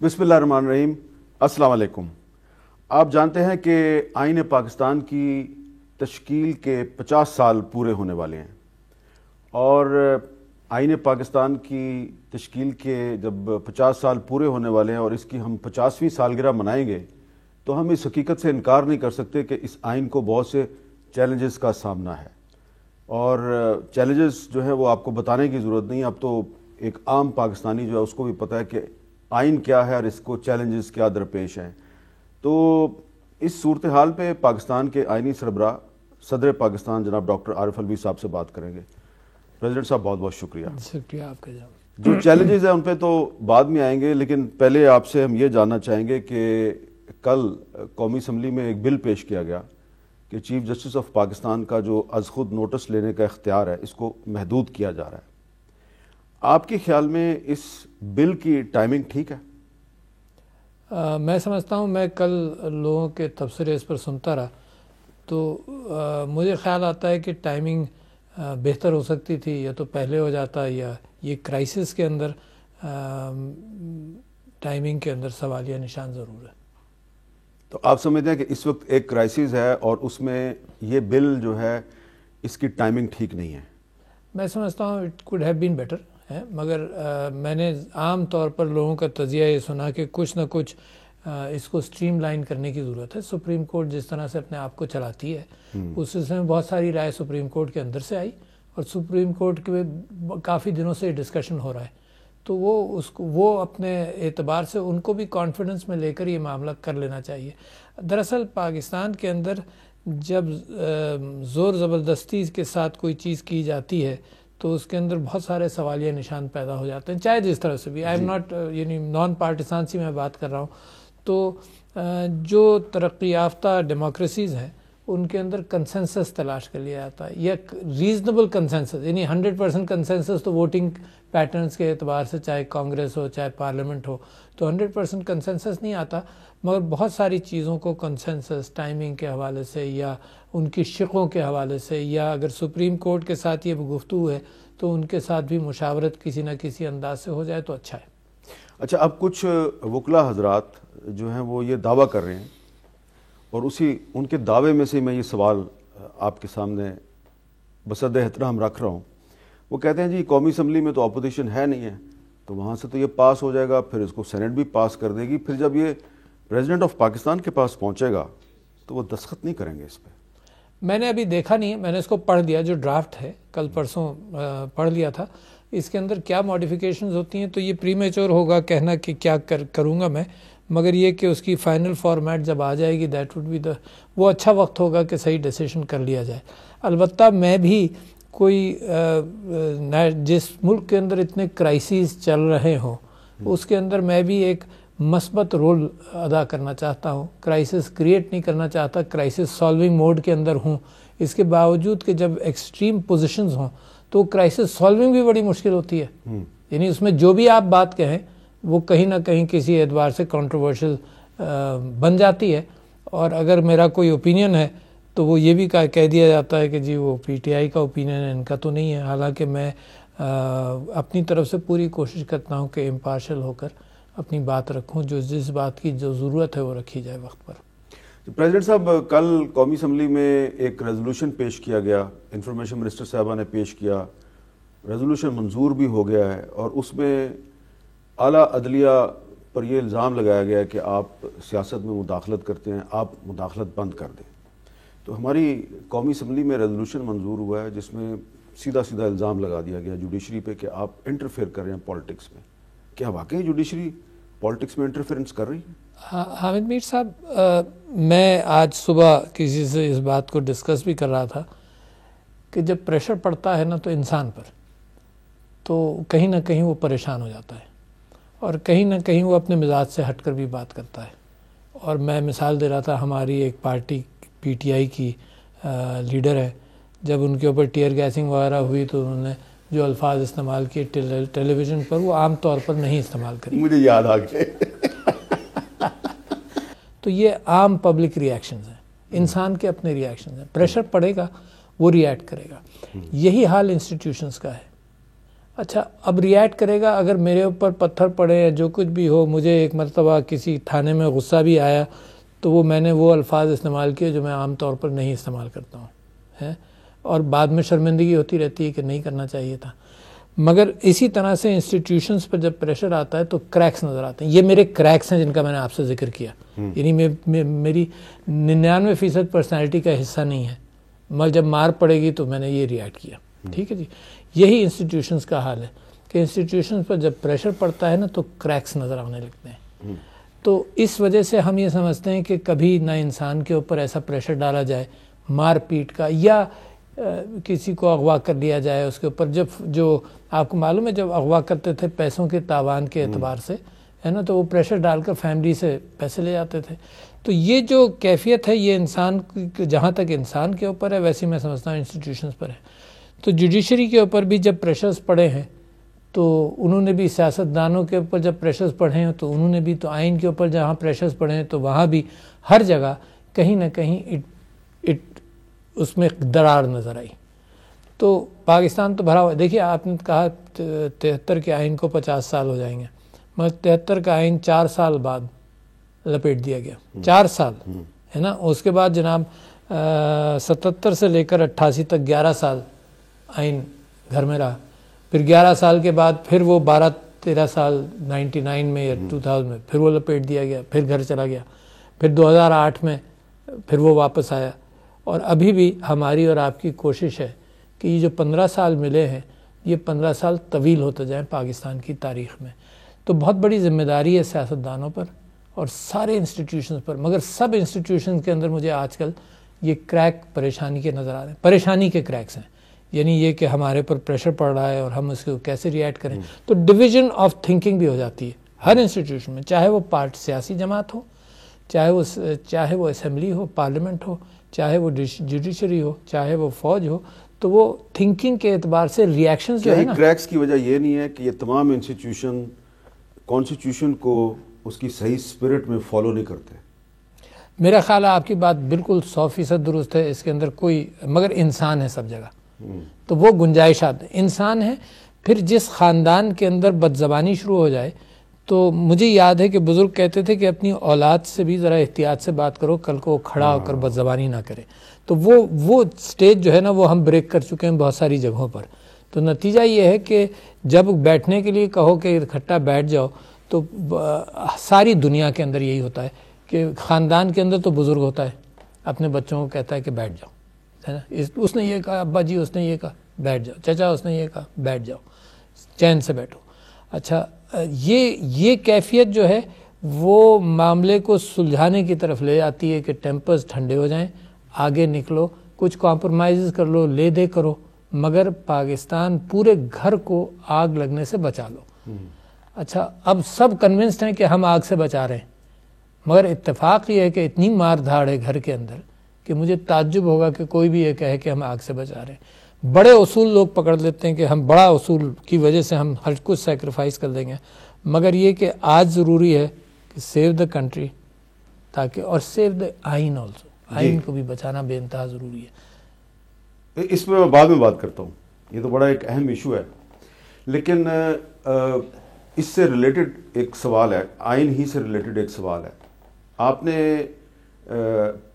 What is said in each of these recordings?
بسم اللہ الرحمن الرحیم. السلام علیکم. آپ جانتے ہیں کہ آئین پاکستان کی تشکیل کے 50 سال پورے ہونے والے ہیں، اور آئین پاکستان کی تشکیل کے جب 50 سال پورے ہونے والے ہیں اور اس کی ہم 50ویں سالگرہ منائیں گے تو ہم اس حقیقت سے انکار نہیں کر سکتے کہ اس آئین کو بہت سے چیلنجز کا سامنا ہے. اور چیلنجز جو ہے وہ آپ کو بتانے کی ضرورت نہیں، اب تو ایک عام پاکستانی جو ہے اس کو بھی پتہ ہے کہ آئین کیا ہے اور اس کو چیلنجز کیا درپیش ہیں. تو اس صورتحال پہ پاکستان کے آئینی سربراہ صدر پاکستان جناب ڈاکٹر عارف الوی صاحب سے بات کریں گے. پریزیڈنٹ صاحب بہت بہت شکریہ. شکریہ آپ کا جناب. جو چیلنجز ہیں ان پہ تو بعد میں آئیں گے، لیکن پہلے آپ سے ہم یہ جاننا چاہیں گے کہ کل قومی اسمبلی میں ایک بل پیش کیا گیا کہ چیف جسٹس آف پاکستان کا جو از خود نوٹس لینے کا اختیار ہے اس کو محدود کیا جا رہا ہے. آپ کے خیال میں اس بل کی ٹائمنگ ٹھیک ہے؟ میں سمجھتا ہوں، میں کل لوگوں کے تبصرے اس پر سنتا رہا تو مجھے خیال آتا ہے کہ ٹائمنگ بہتر ہو سکتی تھی، یا تو پہلے ہو جاتا، یا یہ کرائسس کے اندر ٹائمنگ کے اندر سوالیہ نشان ضرور ہے. تو آپ سمجھتے ہیں کہ اس وقت ایک کرائسس ہے اور اس میں یہ بل جو ہے اس کی ٹائمنگ ٹھیک نہیں ہے؟ میں سمجھتا ہوں it could have been better ہے، مگر میں نے عام طور پر لوگوں کا تجزیہ یہ سنا کہ کچھ نہ کچھ اس کو سٹریم لائن کرنے کی ضرورت ہے. سپریم کورٹ جس طرح سے اپنے آپ کو چلاتی ہے اس سلسلے میں بہت ساری رائے سپریم کورٹ کے اندر سے آئی، اور سپریم کورٹ کے کافی دنوں سے ڈسکشن ہو رہا ہے. تو وہ اپنے اعتبار سے ان کو بھی کانفیڈنس میں لے کر یہ معاملہ کر لینا چاہیے. دراصل پاکستان کے اندر جب زور زبردستی کے ساتھ کوئی چیز کی جاتی ہے تو اس کے اندر بہت سارے سوالیہ نشان پیدا ہو جاتے ہیں، چاہے جس طرح سے بھی. آئی ایم ناٹ یعنی نان پارٹیسان سی میں بات کر رہا ہوں. تو جو ترقی یافتہ ڈیموکریسیز ہیں ان کے اندر کنسنسس تلاش کر لیا جاتا ہے، یا ریزنیبل کنسنسس، یعنی 100% کنسنسس تو ووٹنگ پیٹرنز کے اعتبار سے چاہے کانگریس ہو چاہے پارلیمنٹ ہو تو 100% کنسنسس نہیں آتا، مگر بہت ساری چیزوں کو کنسنسس ٹائمنگ کے حوالے سے یا ان کی شقوں کے حوالے سے، یا اگر سپریم کورٹ کے ساتھ یہ گفتگو ہے تو ان کے ساتھ بھی مشاورت کسی نہ کسی انداز سے ہو جائے تو اچھا ہے. اچھا، اب کچھ وکلا حضرات جو ہیں وہ یہ دعویٰ کر رہے ہیں، اور ان کے دعوے میں سے میں یہ سوال آپ کے سامنے بصد احترام رکھ رہا ہوں. وہ کہتے ہیں جی قومی اسمبلی میں تو اپوزیشن ہے نہیں ہے، تو وہاں سے تو یہ پاس ہو جائے گا، پھر اس کو سینٹ بھی پاس کر دے گی، پھر جب یہ پریزیڈنٹ آف پاکستان کے پاس پہنچے گا تو وہ دستخط نہیں کریں گے اس پہ. میں نے ابھی دیکھا نہیں، میں نے اس کو پڑھ دیا، جو ڈرافٹ ہے کل پرسوں پڑھ لیا تھا. اس کے اندر کیا ماڈیفیکیشنز ہوتی ہیں تو یہ پری میچور ہوگا کہنا کہ کیا کروں گا میں، مگر یہ کہ اس کی فائنل فارمیٹ جب آ جائے گی دیٹ وڈ بی وہ اچھا وقت ہوگا کہ صحیح ڈیسیشن کر لیا جائے. البتہ میں بھی کوئی جس ملک کے اندر اتنے کرائسیز چل رہے ہوں اس کے اندر میں بھی ایک مثبت رول ادا کرنا چاہتا ہوں. کرائسس کریٹ نہیں کرنا چاہتا، کرائسس سالونگ موڈ کے اندر ہوں. اس کے باوجود کہ جب ایکسٹریم پوزیشنز ہوں تو کرائسس سالونگ بھی بڑی مشکل ہوتی ہے. یعنی اس میں جو بھی آپ بات کہیں وہ کہیں نہ کہیں کسی اعتبار سے کنٹروورشل بن جاتی ہے. اور اگر میرا کوئی اوپینین ہے تو وہ یہ بھی کہہ دیا جاتا ہے کہ جی وہ پی ٹی آئی کا اوپینین ہے، ان کا تو نہیں ہے. حالانکہ میں اپنی طرف سے پوری کوشش کرتا ہوں کہ امپارشل ہو کر اپنی بات رکھوں، جس بات کی جو ضرورت ہے وہ رکھی جائے وقت پر. پریزیڈنٹ صاحب، کل قومی اسمبلی میں ایک ریزولوشن پیش کیا گیا، انفارمیشن منسٹر صاحبہ نے پیش کیا، ریزولوشن منظور بھی ہو گیا ہے، اور اس میں اعلیٰ عدلیہ پر یہ الزام لگایا گیا کہ آپ سیاست میں مداخلت کرتے ہیں، آپ مداخلت بند کر دیں. تو ہماری قومی اسمبلی میں ریزولوشن منظور ہوا ہے جس میں سیدھا سیدھا الزام لگا دیا گیا جوڈیشری پہ کہ آپ انٹرفیئر کر رہے ہیں پالیٹکس میں. کیا واقعی جوڈیشری پالیٹکس میں انٹرفیئرنس کر رہی ہے؟ حامد میر صاحب، میں آج صبح کسی سے اس بات کو ڈسکس بھی کر رہا تھا کہ جب پریشر پڑتا ہے نا تو انسان پر، تو کہیں نہ کہیں وہ پریشان ہو جاتا ہے، اور کہیں نہ کہیں وہ اپنے مزاج سے ہٹ کر بھی بات کرتا ہے. اور میں مثال دے رہا تھا، ہماری ایک پارٹی پی ٹی آئی کی لیڈر ہے، جب ان کے اوپر ٹیئر گیسنگ وغیرہ ہوئی تو انہوں نے جو الفاظ استعمال کیے ٹیلی ویژن پر وہ عام طور پر نہیں استعمال کرے. مجھے یاد آ گئے. تو یہ عام پبلک ری ایکشنز ہیں، انسان کے اپنے ری ایکشنز ہیں. پریشر پڑے گا وہ ری ایکٹ کرے گا. یہی حال انسٹیٹیوشنز کا ہے. اچھا اب ریئیکٹ کرے گا اگر میرے اوپر پتھر پڑے یا جو کچھ بھی ہو. مجھے ایک مرتبہ کسی تھانے میں غصہ بھی آیا تو میں نے وہ الفاظ استعمال کیے جو میں عام طور پر نہیں استعمال کرتا ہوں ہے, اور بعد میں شرمندگی ہوتی رہتی ہے کہ نہیں کرنا چاہیے تھا. مگر اسی طرح سے انسٹیٹیوشنز پر جب پریشر آتا ہے تو کریکس نظر آتے ہیں. یہ میرے کریکس ہیں جن کا میں نے آپ سے ذکر کیا, یعنی میری 99% پرسنالٹی کا حصہ نہیں ہے, مگر جب مار پڑے گی تو میں نے یہ ریئیکٹ کیا. ٹھیک ہے جی, یہی انسٹیٹیوشنز کا حال ہے کہ انسٹیٹیوشنز پر جب پریشر پڑتا ہے نا تو کریکس نظر آنے لگتے ہیں. تو اس وجہ سے ہم یہ سمجھتے ہیں کہ کبھی نہ انسان کے اوپر ایسا پریشر ڈالا جائے مار پیٹ کا, یا کسی کو اغوا کر لیا جائے اس کے اوپر. جب جو آپ کو معلوم ہے جب اغوا کرتے تھے پیسوں کے تاوان کے اعتبار سے ہے نا, تو وہ پریشر ڈال کر فیملی سے پیسے لے جاتے تھے. تو یہ جو کیفیت ہے یہ انسان جہاں تک انسان کے اوپر ہے ویسے میں سمجھتا ہوں انسٹیٹیوشنز پر ہے. تو جوڈیشری کے اوپر بھی جب پریشرز پڑے ہیں تو انہوں نے بھی, سیاستدانوں کے اوپر جب پریشرز پڑے ہیں تو انہوں نے بھی, تو آئین کے اوپر جہاں پریشرز پڑے ہیں تو وہاں بھی ہر جگہ کہیں نہ کہیں اس میں درار نظر آئی. تو پاکستان تو بھرا ہوا. دیکھیے آپ نے کہا 73 کے آئین کو 50 سال ہو جائیں گے, مگر 73 کا آئین 4 سال بعد لپیٹ دیا گیا. 4 سال ہے نا. اس کے بعد جناب 77 سے لے کر 88 تک 11 سال آئین گھر میں رہا. پھر 11 سال کے بعد پھر وہ 12-13 سال 99 میں یا 2000 میں پھر وہ لپیٹ دیا گیا, پھر گھر چلا گیا. پھر 2008 میں پھر وہ واپس آیا. اور ابھی بھی ہماری اور آپ کی کوشش ہے کہ یہ جو 15 سال ملے ہیں یہ 15 سال طویل ہوتے جائیں پاکستان کی تاریخ میں. تو بہت بڑی ذمہ داری ہے سیاستدانوں پر اور سارے انسٹیٹیوشنز پر. مگر سب انسٹیٹیوشنز کے اندر مجھے آج کل یہ کریک پریشانی کے نظر آ رہے ہیں, پریشانی کے کریکس ہیں. یعنی یہ کہ ہمارے پر پریشر پڑ رہا ہے اور ہم اس کو کیسے ریئیکٹ کریں. تو ڈویژن آف تھنکنگ بھی ہو جاتی ہے ہر انسٹیٹیوشن میں, چاہے وہ سیاسی جماعت ہو, چاہے وہ اسمبلی ہو, پارلیمنٹ ہو, چاہے وہ جوڈیشری ہو, چاہے وہ فوج ہو. تو وہ تھنکنگ کے اعتبار سے ریئیکشنز جو ہے نا, کریکس کی وجہ یہ نہیں ہے کہ یہ تمام انسٹیٹیوشن کانسٹیٹیوشن کو اس کی صحیح اسپرٹ میں فالو نہیں کرتے. میرا خیال ہے آپ کی بات بالکل 100% درست ہے, اس کے اندر کوئی, مگر انسان ہے سب جگہ تو وہ گنجائشات انسان ہے. پھر جس خاندان کے اندر بد زبانی شروع ہو جائے, تو مجھے یاد ہے کہ بزرگ کہتے تھے کہ اپنی اولاد سے بھی ذرا احتیاط سے بات کرو, کل کو کھڑا ہو کر بد زبانی نہ کرے. تو وہ سٹیج جو ہے نا وہ ہم بریک کر چکے ہیں بہت ساری جگہوں پر. تو نتیجہ یہ ہے کہ جب بیٹھنے کے لیے کہو کہ اکٹھا بیٹھ جاؤ تو ساری دنیا کے اندر یہی ہوتا ہے کہ خاندان کے اندر تو بزرگ ہوتا ہے, اپنے بچوں کو کہتا ہے کہ بیٹھ جاؤ, ہے نا. اس نے یہ کہا, ابا جی اس نے یہ کہا بیٹھ جاؤ, چچا اس نے یہ کہا بیٹھ جاؤ, چین سے بیٹھو. اچھا یہ کیفیت جو ہے وہ معاملے کو سلجھانے کی طرف لے جاتی ہے کہ ٹیمپرز ٹھنڈے ہو جائیں, آگے نکلو, کچھ کمپرومائز کر لو, لے دے کرو, مگر پاکستان پورے گھر کو آگ لگنے سے بچا لو. اچھا اب سب کنونسڈ ہیں کہ ہم آگ سے بچا رہے ہیں, مگر اتفاق یہ ہے کہ اتنی مار دھاڑ ہے گھر کے اندر کہ مجھے تعجب ہوگا کہ کوئی بھی یہ کہے کہ ہم آگ سے بچا رہے ہیں. بڑے اصول لوگ پکڑ لیتے ہیں کہ ہم بڑا اصول کی وجہ سے ہم ہر کچھ سیکریفائز کر دیں گے, مگر یہ کہ آج ضروری ہے کہ سیو دا کنٹری, تاکہ اور سیو دا آئین آلسو, آئین کو بھی بچانا بے انتہا ضروری ہے. اس میں بعد میں بات کرتا ہوں, یہ تو بڑا ایک اہم ایشو ہے. لیکن اس سے ریلیٹڈ ایک سوال ہے, آئین ہی سے ریلیٹڈ ایک سوال ہے. آپ نے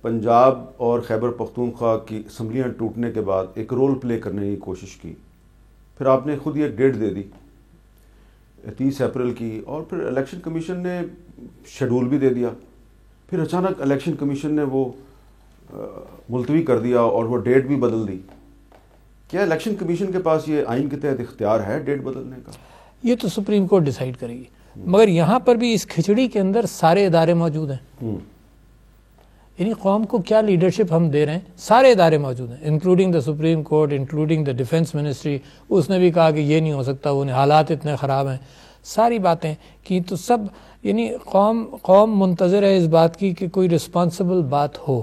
پنجاب اور خیبر پختونخوا کی اسمبلیاں ٹوٹنے کے بعد ایک رول پلے کرنے کی کوشش کی, پھر آپ نے خود ہی ایک ڈیٹ دے دی 30 اپریل کی, اور پھر الیکشن کمیشن نے شیڈول بھی دے دیا. پھر اچانک الیکشن کمیشن نے وہ ملتوی کر دیا اور وہ ڈیٹ بھی بدل دی. کیا الیکشن کمیشن کے پاس یہ آئین کے تحت اختیار ہے ڈیٹ بدلنے کا؟ یہ تو سپریم کورٹ ڈیسائیڈ کرے گی, مگر یہاں پر بھی اس کھچڑی کے اندر سارے ادارے موجود ہیں. یعنی قوم کو کیا لیڈرشپ ہم دے رہے ہیں, سارے ادارے موجود ہیں, including the supreme court, including the defence ministry. اس نے بھی کہا کہ یہ نہیں ہو سکتا, وہ حالات اتنے خراب ہیں, ساری باتیں کی. تو سب یعنی قوم منتظر ہے اس بات کی کہ کوئی رسپانسبل بات ہو,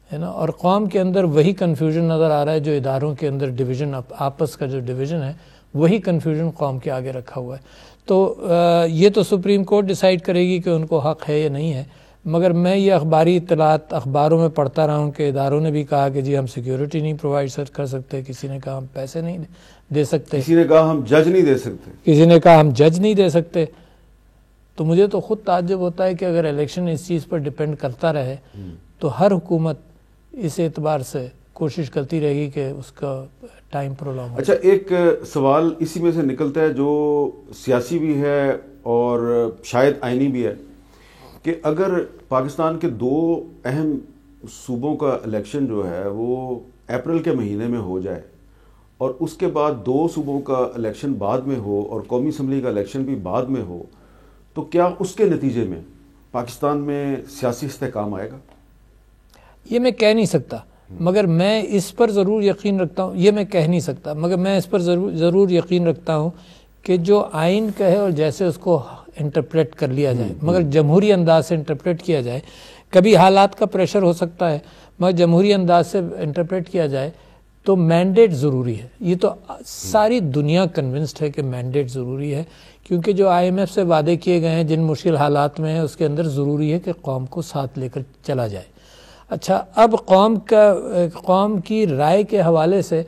ہے نا. اور قوم کے اندر وہی کنفیوژن نظر آ رہا ہے جو اداروں کے اندر ڈویژن, آپس کا جو ڈویژن ہے وہی کنفیوژن قوم کے آگے رکھا ہوا ہے. تو یہ تو سپریم کورٹ ڈیسائیڈ کرے گی کہ ان کو حق ہے یا نہیں ہے. مگر میں یہ اخباری اطلاعات اخباروں میں پڑھتا رہا ہوں کہ اداروں نے بھی کہا کہ جی ہم سیکیورٹی نہیں پرووائڈ کر سکتے, کسی نے کہا ہم پیسے نہیں دے سکتے, کسی نے کہا ہم جج نہیں دے سکتے, کسی نے کہا ہم جج نہیں دے سکتے. تو مجھے تو خود تعجب ہوتا ہے کہ اگر الیکشن اس چیز پر ڈپینڈ کرتا رہے تو ہر حکومت اس اعتبار سے کوشش کرتی رہے گی کہ اس کا ٹائم پرولونگ ہو. اچھا, ایک سوال اسی میں سے نکلتا ہے جو سیاسی بھی ہے اور شاید آئینی بھی ہے, کہ اگر پاکستان کے 2 اہم صوبوں کا الیکشن جو ہے وہ اپریل کے مہینے میں ہو جائے اور اس کے بعد 2 صوبوں کا الیکشن بعد میں ہو اور قومی اسمبلی کا الیکشن بھی بعد میں ہو, تو کیا اس کے نتیجے میں پاکستان میں سیاسی استحکام آئے گا؟ یہ میں کہہ نہیں سکتا, مگر میں اس پر ضرور یقین رکھتا ہوں. یہ میں کہہ نہیں سکتا مگر میں اس پر ضرور یقین رکھتا ہوں کہ جو آئین کہے اور جیسے اس کو انٹرپریٹ کر لیا جائے, مگر جمہوری انداز سے انٹرپریٹ کیا جائے. کبھی حالات کا پریشر ہو سکتا ہے, مگر جمہوری انداز سے انٹرپریٹ کیا جائے تو مینڈیٹ ضروری ہے. یہ تو ساری دنیا کنونسڈ ہے کہ مینڈیٹ ضروری ہے, کیونکہ جو آئی ایم ایف سے وعدے کیے گئے ہیں جن مشکل حالات میں ہیں اس کے اندر ضروری ہے کہ قوم کو ساتھ لے کر چلا جائے. اچھا, اب قوم کی رائے کے حوالے سے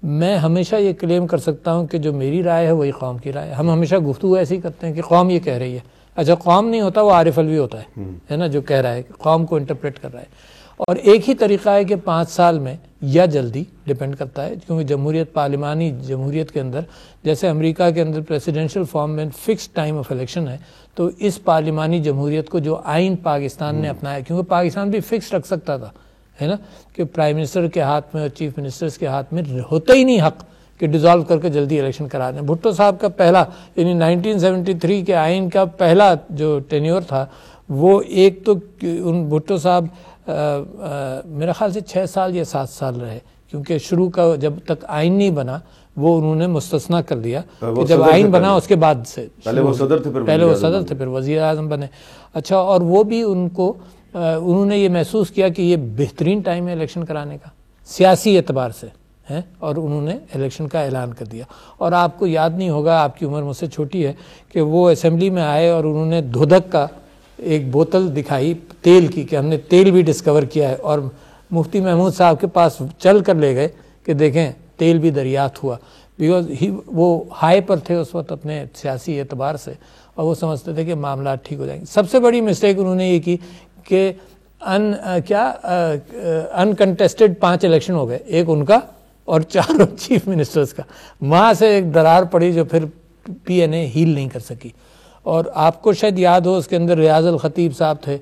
میں ہمیشہ یہ کلیم کر سکتا ہوں کہ جو میری رائے ہے وہی قوم کی رائے ہے. ہم ہمیشہ گفتگو ایسی کرتے ہیں کہ قوم یہ کہہ رہی ہے. اچھا, قوم نہیں ہوتا, وہ عارف الوی ہوتا ہے نا, جو کہہ رہا ہے, قوم کو انٹرپریٹ کر رہا ہے. اور ایک ہی طریقہ ہے کہ 5 سال میں یا جلدی, ڈیپینڈ کرتا ہے, کیونکہ جمہوریت, پارلیمانی جمہوریت کے اندر جیسے امریکہ کے اندر پریسیڈنشل فارم میں فکس ٹائم آف الیکشن ہے, تو اس پارلیمانی جمہوریت کو جو آئین پاکستان نے اپنایا, کیونکہ پاکستان بھی فکس رکھ سکتا تھا, ہے نا, کہ پرائم منسٹر کے ہاتھ میں اور چیف منسٹرز کے ہاتھ میں ہوتا ہی نہیں حق کہ ڈیزالو کر کے جلدی الیکشن کرا دیں. بھٹو صاحب کا پہلا, یعنی 1973 کے آئین کا پہلا جو ٹینیور تھا, وہ ایک تو ان بھٹو صاحب میرا خیال سے 6 سال یا 7 سال رہے, کیونکہ شروع کا جب تک آئین نہیں بنا وہ انہوں نے مستثنا کر دیا کہ جب آئین بنا اس کے بعد سے, پہلے وہ صدر تھے پھر وزیر اعظم بنے. اچھا, اور وہ بھی انہوں نے یہ محسوس کیا کہ یہ بہترین ٹائم ہے الیکشن کرانے کا سیاسی اعتبار سے, ہیں, اور انہوں نے الیکشن کا اعلان کر دیا. اور آپ کو یاد نہیں ہوگا, آپ کی عمر مجھ سے چھوٹی ہے, کہ وہ اسمبلی میں آئے اور انہوں نے دھودک کا ایک بوتل دکھائی تیل کی کہ ہم نے تیل بھی ڈسکور کیا ہے, اور مفتی محمود صاحب کے پاس چل کر لے گئے کہ دیکھیں تیل بھی دریافت ہوا, بیکاز وہ ہائی پر تھے اس وقت اپنے سیاسی اعتبار سے, اور وہ سمجھتے تھے کہ معاملات ٹھیک ہو جائیں گے. سب سے بڑی مسٹیک انہوں نے یہ کی کہ انکنٹیسٹڈ 5 الیکشن ہو گئے, ایک ان کا اور 4 چیف منسٹرز کا. وہاں سے ایک درار پڑی جو پھر پی این اے ہیل نہیں کر سکی. اور آپ کو شاید یاد ہو, اس کے اندر ریاض الخطیب صاحب تھے,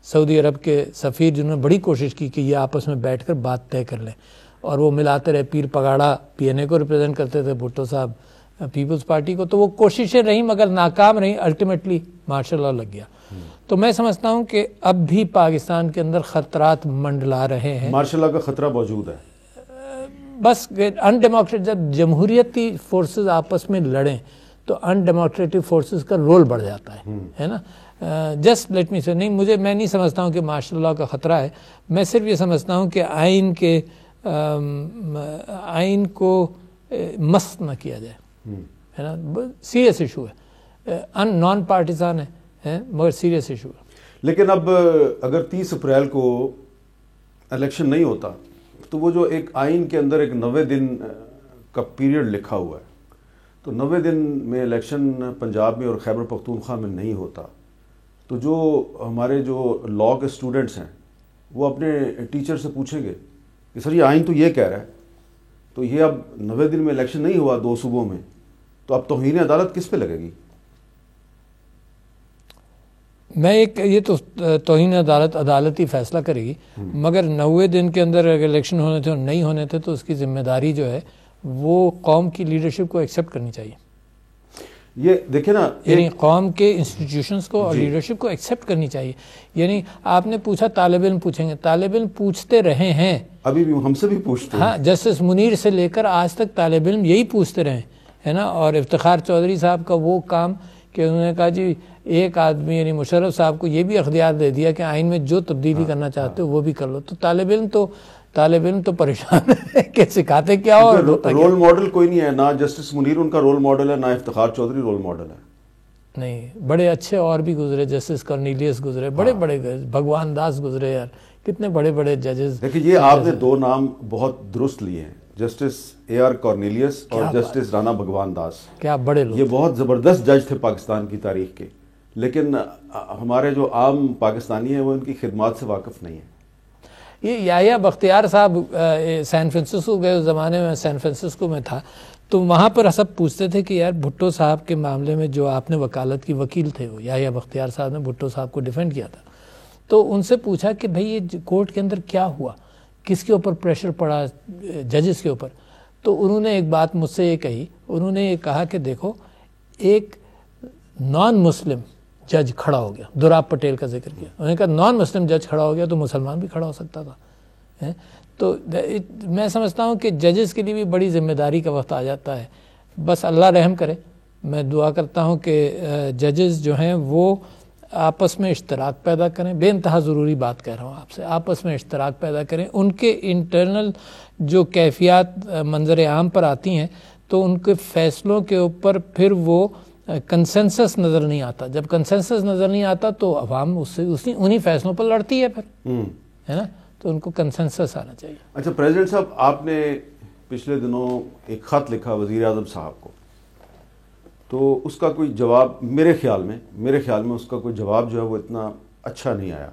سعودی عرب کے سفیر, جنہوں نے بڑی کوشش کی کہ یہ آپس میں بیٹھ کر بات طے کر لیں, اور وہ ملاتے رہے. پیر پگاڑا پی این اے کو ریپرزینٹ کرتے تھے, بھٹو صاحب پیپلز پارٹی کو. تو وہ کوششیں رہیں مگر ناکام رہیں, الٹیمیٹلی مارشل لاء لگ گیا. تو میں سمجھتا ہوں کہ اب بھی پاکستان کے اندر خطرات منڈلا رہے ہیں. مارشل لاء کا خطرہ موجود ہے, بس ان ڈیموکریٹ, جب جمہوریتی فورسز آپس میں لڑیں تو ان ڈیموکریٹک فورسز کا رول بڑھ جاتا ہے نا. جسٹ لیٹ می سے نہیں, میں نہیں سمجھتا ہوں کہ مارشل لاء کا خطرہ ہے. میں صرف یہ سمجھتا ہوں کہ آئین کو مست نہ کیا جائے, ہے نا. سیریس ایشو ہے, نان پارٹیزان ہے, مگر سیریس ایشو ہے. لیکن اب اگر 30 اپریل کو الیکشن نہیں ہوتا تو وہ جو ایک آئین کے اندر ایک 90 دن کا پیریڈ لکھا ہوا ہے, تو 90 دن میں الیکشن پنجاب میں اور خیبر پختونخوا میں نہیں ہوتا, تو جو ہمارے جو لاء کے اسٹوڈنٹس ہیں وہ اپنے ٹیچر سے پوچھیں گے کہ سر یہ آئین تو یہ کہہ رہا ہے, تو یہ اب 90 دن میں الیکشن نہیں ہوا 2 صوبوں میں, تو اب توہین عدالت کس پہ لگے گی؟ یہ تو توہین عدالت ہی فیصلہ کرے گی, مگر 90 دن کے اندر اگر الیکشن ہونے تھے اور نہیں ہونے تھے تو اس کی ذمہ داری جو ہے وہ قوم کی لیڈرشپ کو ایکسیپٹ کرنی چاہیے. یہ دیکھیں نا, یعنی قوم کے انسٹیٹیوشنز کو اور لیڈرشپ کو ایکسیپٹ کرنی چاہیے. یعنی آپ نے پوچھا طالب علم پوچھیں گے, طالب علم پوچھتے رہے ہیں, ابھی بھی ہم سے بھی پوچھتے ہیں. ہاں, جسٹس منیر سے لے کر آج تک طالب علم یہی پوچھتے رہے, ہے نا. اور افتخار چودھری صاحب کا وہ کام کہ انہوں نے کہا جی ایک آدمی یعنی مشرف صاحب کو یہ بھی اختیار دے دیا کہ آئین میں جو تبدیلی کرنا چاہتے ہو وہ بھی کر لو. تو طالب علم تو پریشان ہے کہ سکھاتے کیا اور رول ماڈل کوئی نہیں ہے, نہ جسٹس منیر ان کا رول ماڈل ہے, نہ افتخار چودھری رول ماڈل ہے. نہیں, بڑے اچھے اور بھی گزرے, جسٹس کرنیلیس گزرے, بڑے بھگوان داس گزرے, یار کتنے بڑے بڑے ججز. دیکھیں یہ آپ نے 2 نام بہت درست لیے ہیں, جسٹس اے آر کارنیلیس اور جسٹس رانا بھگوان داس. کیا بڑے لوگ, یہ بہت زبردست جج تھے پاکستان کی تاریخ کے, لیکن ہمارے جو عام پاکستانی ہیں وہ ان کی خدمات سے واقف نہیں ہیں. یہ یحییٰ بختیار صاحب سین فرانسسکو گئے, اس زمانے میں سین فرانسسکو میں تھا, تو وہاں پر سب پوچھتے تھے کہ یار بھٹو صاحب کے معاملے میں جو آپ نے وکالت کی, وکیل تھے وہ یحییٰ بختیار صاحب نے بھٹو صاحب کو ڈیفینڈ کیا تھا, تو ان سے پوچھا کہ بھئی یہ کورٹ کے اندر کیا ہوا, کس کے اوپر پریشر پڑا, ججز کے اوپر. تو انہوں نے ایک بات مجھ سے یہ کہی, انہوں نے یہ کہا کہ دیکھو ایک نان مسلم جج کھڑا ہو گیا, دوراب پٹیل کا ذکر کیا, انہوں نے کہا نان مسلم جج کھڑا ہو گیا تو مسلمان بھی کھڑا ہو سکتا تھا. تو میں سمجھتا ہوں کہ ججز کے لیے بھی بڑی ذمہ داری کا وقت آ جاتا ہے. بس اللہ رحم کرے, میں دعا کرتا ہوں کہ ججز جو ہیں وہ آپس میں اشتراک پیدا کریں. بے انتہا ضروری بات کہہ رہا ہوں آپ سے, آپس میں اشتراک پیدا کریں. ان کے انٹرنل جو کیفیات منظر عام پر آتی ہیں تو ان کے فیصلوں کے اوپر پھر وہ کنسنسس نظر نہیں آتا. جب کنسنسس نظر نہیں آتا تو عوام اس سے انہی فیصلوں پر لڑتی ہے پھر, ہے نا, تو ان کو کنسنسس آنا چاہیے. اچھا پریزیڈنٹ صاحب, آپ نے پچھلے دنوں ایک خط لکھا وزیر اعظم صاحب کو, تو اس کا کوئی جواب میرے خیال میں اس کا کوئی جواب جو ہے وہ اتنا اچھا نہیں آیا.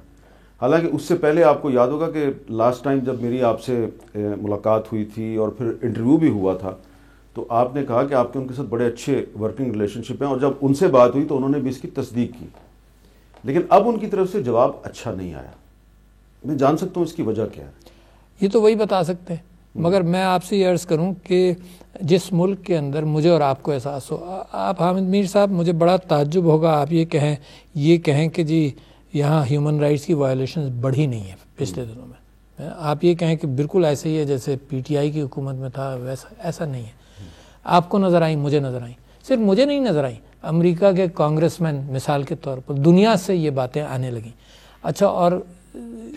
حالانکہ اس سے پہلے آپ کو یاد ہوگا کہ لاسٹ ٹائم جب میری آپ سے ملاقات ہوئی تھی اور پھر انٹرویو بھی ہوا تھا, تو آپ نے کہا کہ آپ کے ان کے ساتھ بڑے اچھے ورکنگ ریلیشن شپ ہیں, اور جب ان سے بات ہوئی تو انہوں نے بھی اس کی تصدیق کی. لیکن اب ان کی طرف سے جواب اچھا نہیں آیا. میں جان سکتا ہوں اس کی وجہ کیا ہے؟ یہ تو وہی بتا سکتے ہیں, مگر میں آپ سے یہ عرض کروں کہ جس ملک کے اندر مجھے اور آپ کو احساس ہو, آپ حامد میر صاحب مجھے بڑا تعجب ہوگا آپ یہ کہیں کہ جی یہاں ہیومن رائٹس کی وائلیشنز بڑھی نہیں ہیں پچھلے دنوں میں. آپ یہ کہیں کہ بالکل ایسے ہی ہے جیسے پی ٹی آئی کی حکومت میں تھا, ویسا ایسا نہیں ہے. آپ کو نظر آئیں, مجھے نظر آئیں, صرف مجھے نہیں نظر آئیں, امریکہ کے کانگریس مین مثال کے طور پر دنیا سے یہ باتیں آنے لگیں. اچھا, اور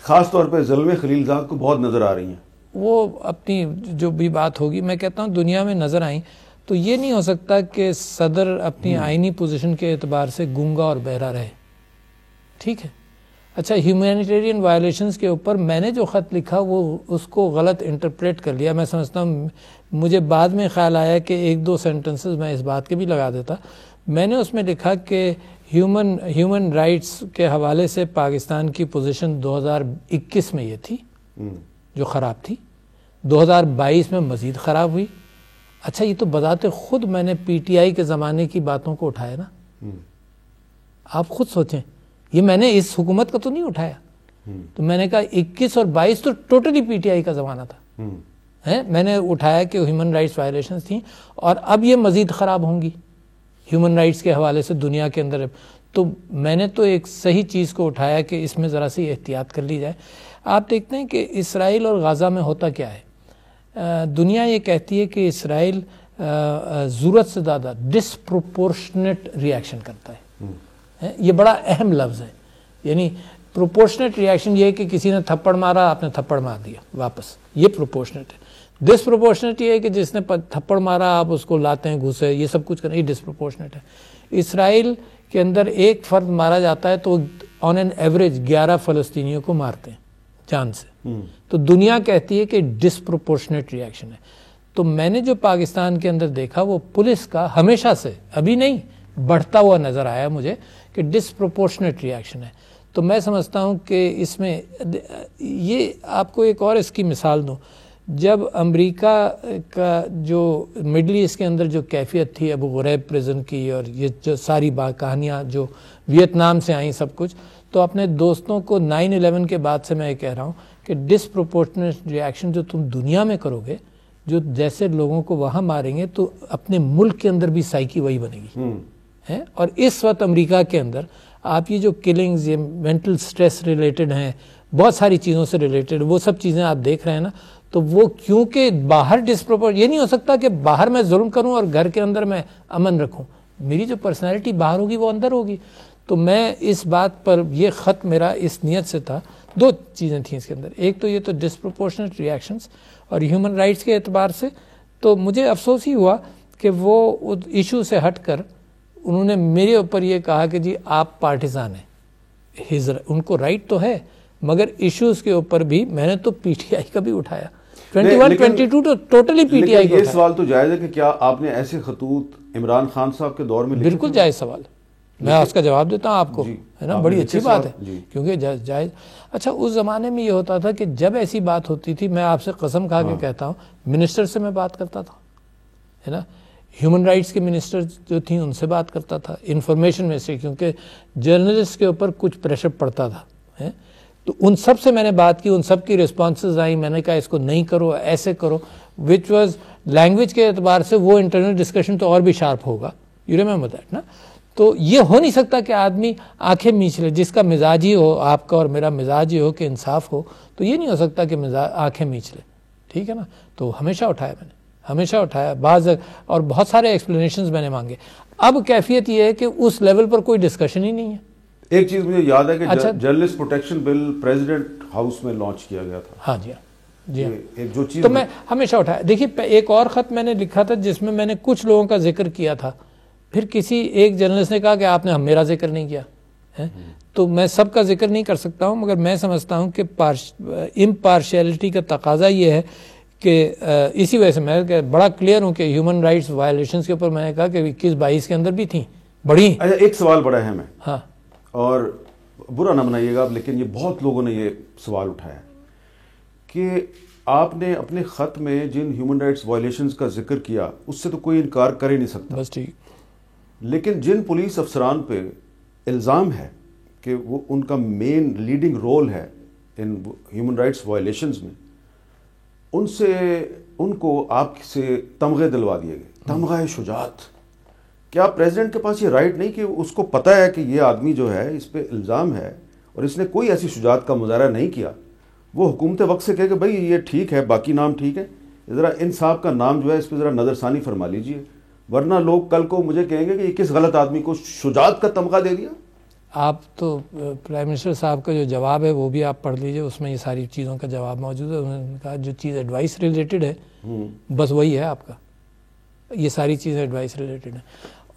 خاص طور پہ زلمے خلیل زاد کو بہت نظر آ رہی ہیں. وہ اپنی جو بھی بات ہوگی, میں کہتا ہوں دنیا میں نظر آئیں. تو یہ نہیں ہو سکتا کہ صدر اپنی آئینی پوزیشن کے اعتبار سے گونگا اور بہرا رہے. ٹھیک ہے. اچھا, ہیومینیٹیرین وائلیشنز کے اوپر میں نے جو خط لکھا وہ اس کو غلط انٹرپریٹ کر لیا. میں سمجھتا ہوں, مجھے بعد میں خیال آیا کہ ایک دو سینٹنسز میں اس بات کے بھی لگا دیتا. میں نے اس میں لکھا کہ ہیومن رائٹس کے حوالے سے پاکستان کی پوزیشن 2021 میں یہ تھی جو خراب تھی, 2022 میں مزید خراب ہوئی. اچھا, یہ تو بذات خود میں نے پی ٹی آئی کے زمانے کی باتوں کو اٹھایا نا. آپ خود سوچیں, یہ میں نے اس حکومت کا تو نہیں اٹھایا. تو میں نے کہا 21 اور 22 تو ٹوٹلی پی ٹی آئی کا زمانہ تھا. میں نے اٹھایا کہ ہیومن رائٹس وائلیشنز تھیں, اور اب یہ مزید خراب ہوں گی ہیومن رائٹس کے حوالے سے دنیا کے اندر. تو میں نے تو ایک صحیح چیز کو اٹھایا کہ اس میں ذرا سی احتیاط کر لی جائے. آپ دیکھتے ہیں کہ اسرائیل اور غزہ میں ہوتا کیا ہے. دنیا یہ کہتی ہے کہ اسرائیل ضرورت سے زیادہ ڈسپروپورشنیٹ ریاکشن کرتا ہے. یہ بڑا اہم لفظ ہے. یعنی پروپورشنیٹ ریاکشن یہ ہے کہ کسی نے تھپڑ مارا, آپ نے تھپڑ مار دیا واپس, یہ پروپورشنیٹ ہے. ڈسپروپورشنیٹ یہ ہے کہ جس نے تھپڑ مارا آپ اس کو لاتے ہیں گھسے, یہ سب کچھ کریں, یہ ڈسپروپورشنیٹ ہے. اسرائیل کے اندر ایک فرد مارا جاتا ہے تو آن این ایوریج 11 فلسطینیوں کو مارتے ہیں جان سے. تو دنیا کہتی ہے کہ ڈسپروپورشنیٹ ریاکشن ہے. تو میں نے جو پاکستان کے اندر دیکھا وہ پولیس کا ہمیشہ سے, ابھی نہیں, بڑھتا ہوا نظر آیا مجھے کہ ڈسپروپورشنیٹ ریاکشن ہے. تو میں سمجھتا ہوں کہ اس میں یہ, آپ کو ایک اور اس کی مثال دوں. جب امریکہ کا جو مڈل ایسٹ کے اندر جو کیفیت تھی ابو غریب پریزن کی, اور یہ جو ساری کہانیاں جو ویتنام سے آئیں سب کچھ, تو اپنے دوستوں کو 9/11 کے بعد سے میں یہ کہہ رہا ہوں کہ ڈسپروپورشنیٹ ریاکشن جو تم دنیا میں کرو گے, جو جیسے لوگوں کو وہاں ماریں گے, تو اپنے ملک کے اندر بھی سائیکی وہی بنے گی. اور اس وقت امریکہ کے اندر آپ یہ جو کلنگز, یہ مینٹل سٹریس ریلیٹڈ ہیں, بہت ساری چیزوں سے ریلیٹڈ, وہ سب چیزیں آپ دیکھ رہے ہیں نا. تو وہ کیونکہ باہر یہ نہیں ہو سکتا کہ باہر میں ظلم کروں اور گھر کے اندر میں امن رکھوں. میری جو پرسنالٹی باہر ہوگی وہ اندر ہوگی. تو میں اس بات پر, یہ خط میرا اس نیت سے تھا. دو چیزیں تھیں اس کے اندر, ایک تو یہ تو ڈسپروپورشنیٹ ریاکشنز, اور ہیومن رائٹس کے اعتبار سے تو مجھے افسوس ہی ہوا کہ وہ ایشو سے ہٹ کر انہوں نے میرے اوپر یہ کہا کہ جی آپ پارٹیزان ہیں. ان کو رائٹ تو ہے, مگر ایشوز کے اوپر بھی میں نے تو پی ٹی آئی کا بھی اٹھایا. 21-22 تو ٹوٹلی پی ٹی آئی کو یہ سوال تو جائز ہے کہ کیا آپ نے ایسے خطوط عمران خان صاحب کے دور میں لکھے؟ بالکل جائز سوال ہے، میں اس کا جواب دیتا ہوں آپ کو، ہے نا، بڑی اچھی بات ہے کیونکہ جائز. اچھا اس زمانے میں یہ ہوتا تھا کہ جب ایسی بات ہوتی تھی، میں آپ سے قسم کھا کے کہتا ہوں، منسٹر سے میں بات کرتا تھا، ہے نا، ہیومن رائٹس کے منسٹر جو تھیں ان سے بات کرتا تھا، انفارمیشن منسٹری، کیونکہ جرنلسٹ کے اوپر کچھ پریشر پڑتا تھا، تو ان سب سے میں نے بات کی، ان سب کی رسپانسز آئیں، میں نے کہا اس کو نہیں کرو، ایسے کرو، وچ واز لینگویج کے اعتبار سے وہ انٹرنل ڈسکشن تو اور بھی شارپ ہوگا، یو ریممبر دیٹ نا. تو یہ ہو نہیں سکتا کہ آدمی آنکھیں میچ لے، جس کا مزاج ہی ہو، آپ کا اور میرا مزاج ہی ہو کہ انصاف ہو، تو یہ نہیں ہو سکتا کہ آنکھیں میچ لے، ٹھیک ہے نا. تو ہمیشہ اٹھایا میں نے، ہمیشہ اٹھایا، بعض اور بہت سارے ایکسپلینیشنز میں نے مانگے. اب کیفیت یہ ہے کہ اس لیول پر کوئی ڈسکشن ہی نہیں ہے. ایک چیز مجھے یاد ہے کہ journalist protection bill president house میں لانچ کیا گیا تھا. ہاں جی جی جو چیز تو میں ہمیشہ اٹھایا. دیکھیے ایک اور خط میں نے لکھا تھا جس میں نے کچھ لوگوں کا ذکر کیا تھا، پھر کسی ایک جرنلسٹ نے کہا کہ آپ نے میرا ذکر نہیں کیا ہے، تو میں سب کا ذکر نہیں کر سکتا ہوں، مگر میں سمجھتا ہوں کہ امپارشیلٹی کا تقاضا یہ ہے کہ اسی وجہ سے میں بڑا کلیئر ہوں کہ ہیومن رائٹس وائلیشنز کے اوپر میں نے کہا کہ 21-22 کے اندر بھی تھیں بڑی. اچھا ایک سوال بڑا اہم ہے، ہاں، اور برا نہ منائیے گا لیکن یہ بہت لوگوں نے یہ سوال اٹھایا کہ آپ نے اپنے خط میں جن ہیومن رائٹس وائلیشنز کا ذکر کیا اس سے تو کوئی انکار کر ہی نہیں سکتا، بس ٹھیک، لیکن جن پولیس افسران پہ الزام ہے کہ وہ ان کا مین لیڈنگ رول ہے ان ہیومن رائٹس وائلیشنز میں، ان کو آپ سے تمغے دلوا دیے گئے، تمغہ شجاعت. کیا پریزیڈنٹ کے پاس یہ رائٹ نہیں کہ اس کو پتہ ہے کہ یہ آدمی جو ہے اس پہ الزام ہے اور اس نے کوئی ایسی شجاعت کا مظاہرہ نہیں کیا، وہ حکومت وقت سے کہے کہ بھائی یہ ٹھیک ہے، باقی نام ٹھیک ہے، ذرا ان صاحب کا نام جو ہے اس پہ ذرا نظر ثانی فرما لیجئے، ورنہ لوگ کل کو مجھے کہیں گے کہ یہ کس غلط آدمی کو شجاعت کا تمغہ دے دیا. آپ تو پرائم منسٹر صاحب کا جو جواب ہے وہ بھی آپ پڑھ لیجئے، اس میں یہ ساری چیزوں کا جواب موجود ہے. انہوں نے کہا جو چیز ایڈوائس ریلیٹڈ ہے بس وہی ہے آپ کا، یہ ساری چیزیں ایڈوائس ریلیٹڈ ہیں.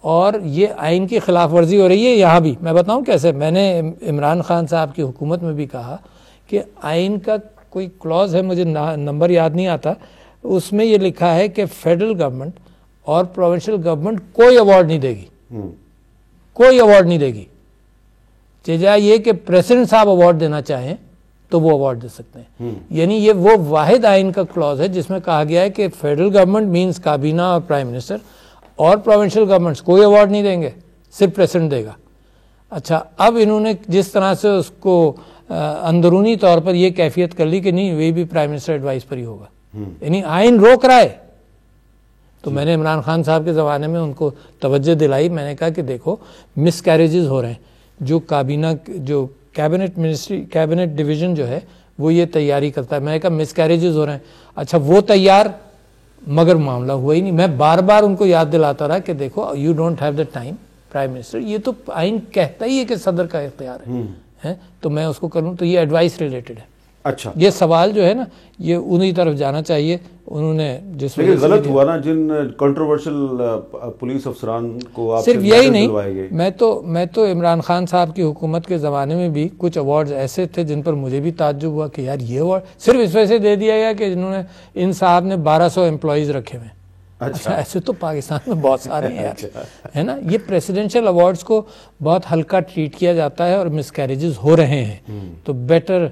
اور یہ آئین کی خلاف ورزی ہو رہی ہے یہاں بھی. میں بتاؤں کیسے، میں نے عمران خان صاحب کی حکومت میں بھی کہا کہ آئین کا کوئی کلوز ہے، مجھے نمبر یاد نہیں آتا، اس میں یہ لکھا ہے کہ فیڈرل گورنمنٹ اور پروونشل گورنمنٹ کوئی ایوارڈ نہیں دے گی، کوئی ایوارڈ نہیں دے گی. جائے یہ کہ پریزیڈنٹ صاحب ایوارڈ دینا چاہیں تو وہ ایوارڈ دے سکتے ہیں. یعنی یہ وہ واحد آئین کا کلوز ہے جس میں کہا گیا ہے کہ فیڈرل گورنمنٹ مینز کابینہ اور پرائم منسٹر، اور پروونشل گورنمنٹس کوئی ایوارڈ نہیں دیں گے، صرف پریزیڈنٹ دے گا. اچھا اب انہوں نے جس طرح سے اس کو اندرونی طور پر یہ کیفیت کر لی کہ نہیں یہ بھی پرائم منسٹر ایڈوائس پر ہی ہوگا، یعنی آئین روک رہا ہے. تو میں نے عمران خان صاحب کے زمانے میں ان کو توجہ دلائی، میں نے کہا کہ دیکھو مس کیریجز ہو رہے ہیں، جو کابینہ جو کیبنٹ منسٹری کیبنٹ ڈویژن جو ہے وہ یہ تیاری کرتا ہے. میں نے کہا مس کیریجز ہو رہے ہیں، اچھا وہ تیار، مگر معاملہ ہوا ہی نہیں. میں بار بار ان کو یاد دلاتا رہا کہ دیکھو you don't have the time prime minister, یہ تو آئین کہتا ہی ہے کہ صدر کا اختیار ہے، تو میں اس کو کروں. تو یہ ایڈوائس ریلیٹڈ ہے. اچھا یہ سوال جو ہے نا یہ انہی طرف جانا چاہیے. انہوں نے جس لیکن غلط ہوا نا جن کنٹروورشل پولیس افسران کو آپ صرف یہی نہیں، میں تو عمران خان صاحب کی حکومت کے زمانے میں بھی کچھ ایوارڈز ایسے تھے جن پر مجھے بھی تعجب ہوا کہ یار یہ ایوارڈ صرف اس وجہ سے دے دیا گیا کہ جنہوں نے ان صاحب نے 1200 امپلائیز رکھے ہوئے. اچھا ایسے تو پاکستان میں بہت سارے ہیں یار، ہے نا. یہ پریسیڈنشل ایوارڈز کو بہت ہلکا ٹریٹ کیا جاتا ہے اور مس کیریجز ہو رہے ہیں، تو بیٹر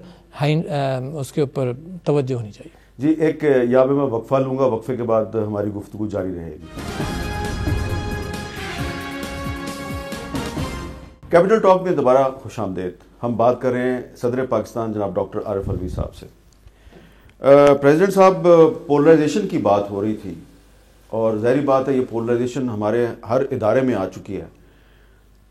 اس کے اوپر توجہ ہونی چاہیے. جی ایک یہاں پہ میں وقفہ لوں گا، وقفے کے بعد ہماری گفتگو جاری رہے گی. کیپٹل ٹاک میں دوبارہ خوش آمدید. ہم بات کر رہے ہیں صدر پاکستان جناب ڈاکٹر عارف الوی صاحب سے. پریزیڈنٹ صاحب پولرائزیشن کی بات ہو رہی تھی اور ظاہری بات ہے یہ پولرائزیشن ہمارے ہر ادارے میں آ چکی ہے،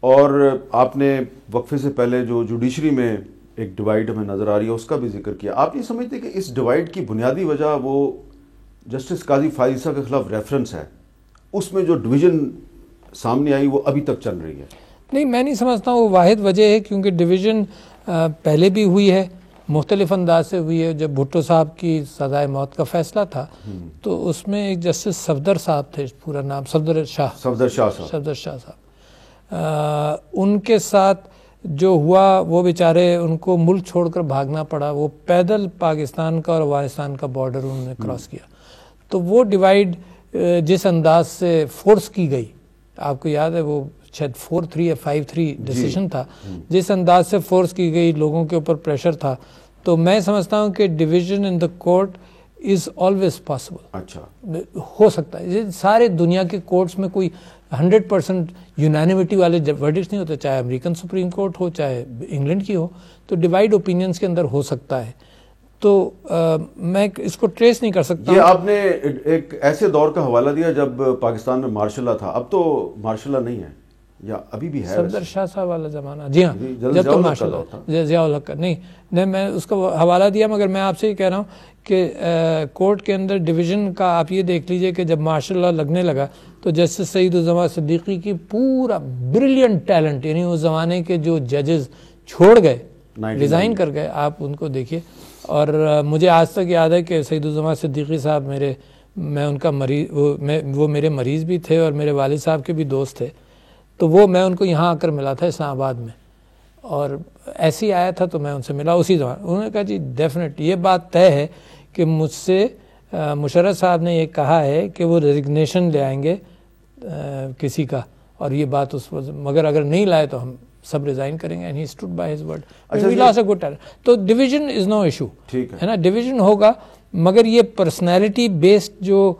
اور آپ نے وقفے سے پہلے جو جوڈیشری میں ایک ڈیوائیڈ ہمیں نظر آ رہی ہے اس کا بھی ذکر کیا. آپ یہ سمجھتے کہ اس ڈیوائیڈ کی بنیادی وجہ وہ جسٹس قاضی فائز عیسیٰ کے خلاف ریفرنس ہے، اس میں جو ڈویژن سامنے آئی وہ ابھی تک چل رہی ہے؟ نہیں، میں نہیں سمجھتا ہوں وہ واحد وجہ ہے، کیونکہ ڈویژن پہلے بھی ہوئی ہے، مختلف انداز سے ہوئی ہے. جب بھٹو صاحب کی سزائے موت کا فیصلہ تھا تو اس میں ایک جسٹس صفدر صاحب تھے، پورا نام صفدر شاہ صاحب، ان کے ساتھ جو ہوا وہ بیچارے ان کو ملک چھوڑ کر بھاگنا پڑا, وہ پیدل پاکستان کا اور افغانستان کا بارڈر انہوں نے کراس کیا. تو وہ ڈیوائڈ جس انداز سے فورس کی گئی, آپ کو یاد ہے وہ شاید 4-3 یا 5-3 ڈیسیشن تھا, جس انداز سے فورس کی گئی, لوگوں کے اوپر پریشر تھا, تو میں سمجھتا ہوں کہ division in the court is always possible. اچھا, ہو سکتا ہے. سارے دنیا کے کورٹس میں کوئی 100% یونانیمٹی والے ورڈکٹس نہیں ہوتے, چاہے امریکن سپریم کورٹ ہو چاہے انگلینڈ کی ہو, تو ڈیوائڈ اوپینینس کے اندر ہو سکتا ہے. تو میں اس کو ٹریس نہیں کر سکتا. یہ آپ نے ایک ایسے دور کا حوالہ دیا جب پاکستان میں مارشل لا تھا, اب تو مارشل لا نہیں ہے یا ابھی بھی ہے؟ صفدر شاہ صاحب والا زمانہ, جی ہاں, جب تو ماشاء اللہ ضیاء الحق کا نہیں میں اس کا حوالہ دیا, مگر میں آپ سے یہ کہہ رہا ہوں کہ کورٹ کے اندر ڈویژن کا آپ یہ دیکھ لیجئے کہ جب مارشل لا لگنے لگا تو جسٹس سعید الزمان صدیقی کی پورا بریلینٹ ٹیلنٹ, یعنی اس زمانے کے جو ججز چھوڑ گئے, ریزائن کر گئے, آپ ان کو دیکھیے. اور مجھے آج تک یاد ہے کہ سعید الزمان صدیقی صاحب میں ان کا مریض, وہ میرے مریض بھی تھے اور میرے والد صاحب کے بھی دوست تھے. تو وہ میں ان کو یہاں آ کر ملا تھا اسلام آباد میں, اور ایسے ہی آیا تھا تو میں ان سے ملا اسی زمان. انہوں نے کہا جی ڈیفینیٹ یہ بات طے ہے کہ مجھ سے مشرف صاحب نے یہ کہا ہے کہ وہ ریزگنیشن لے آئیں گے کسی کا, اور یہ بات اس وقت, مگر اگر نہیں لائے تو ہم سب ریزائن کریں گے. And he stood by his word. We lost a good talent. تو ڈویژن از نو ایشو, ہے نا, ڈویژن ہوگا, مگر یہ پرسنالٹی بیسڈ جو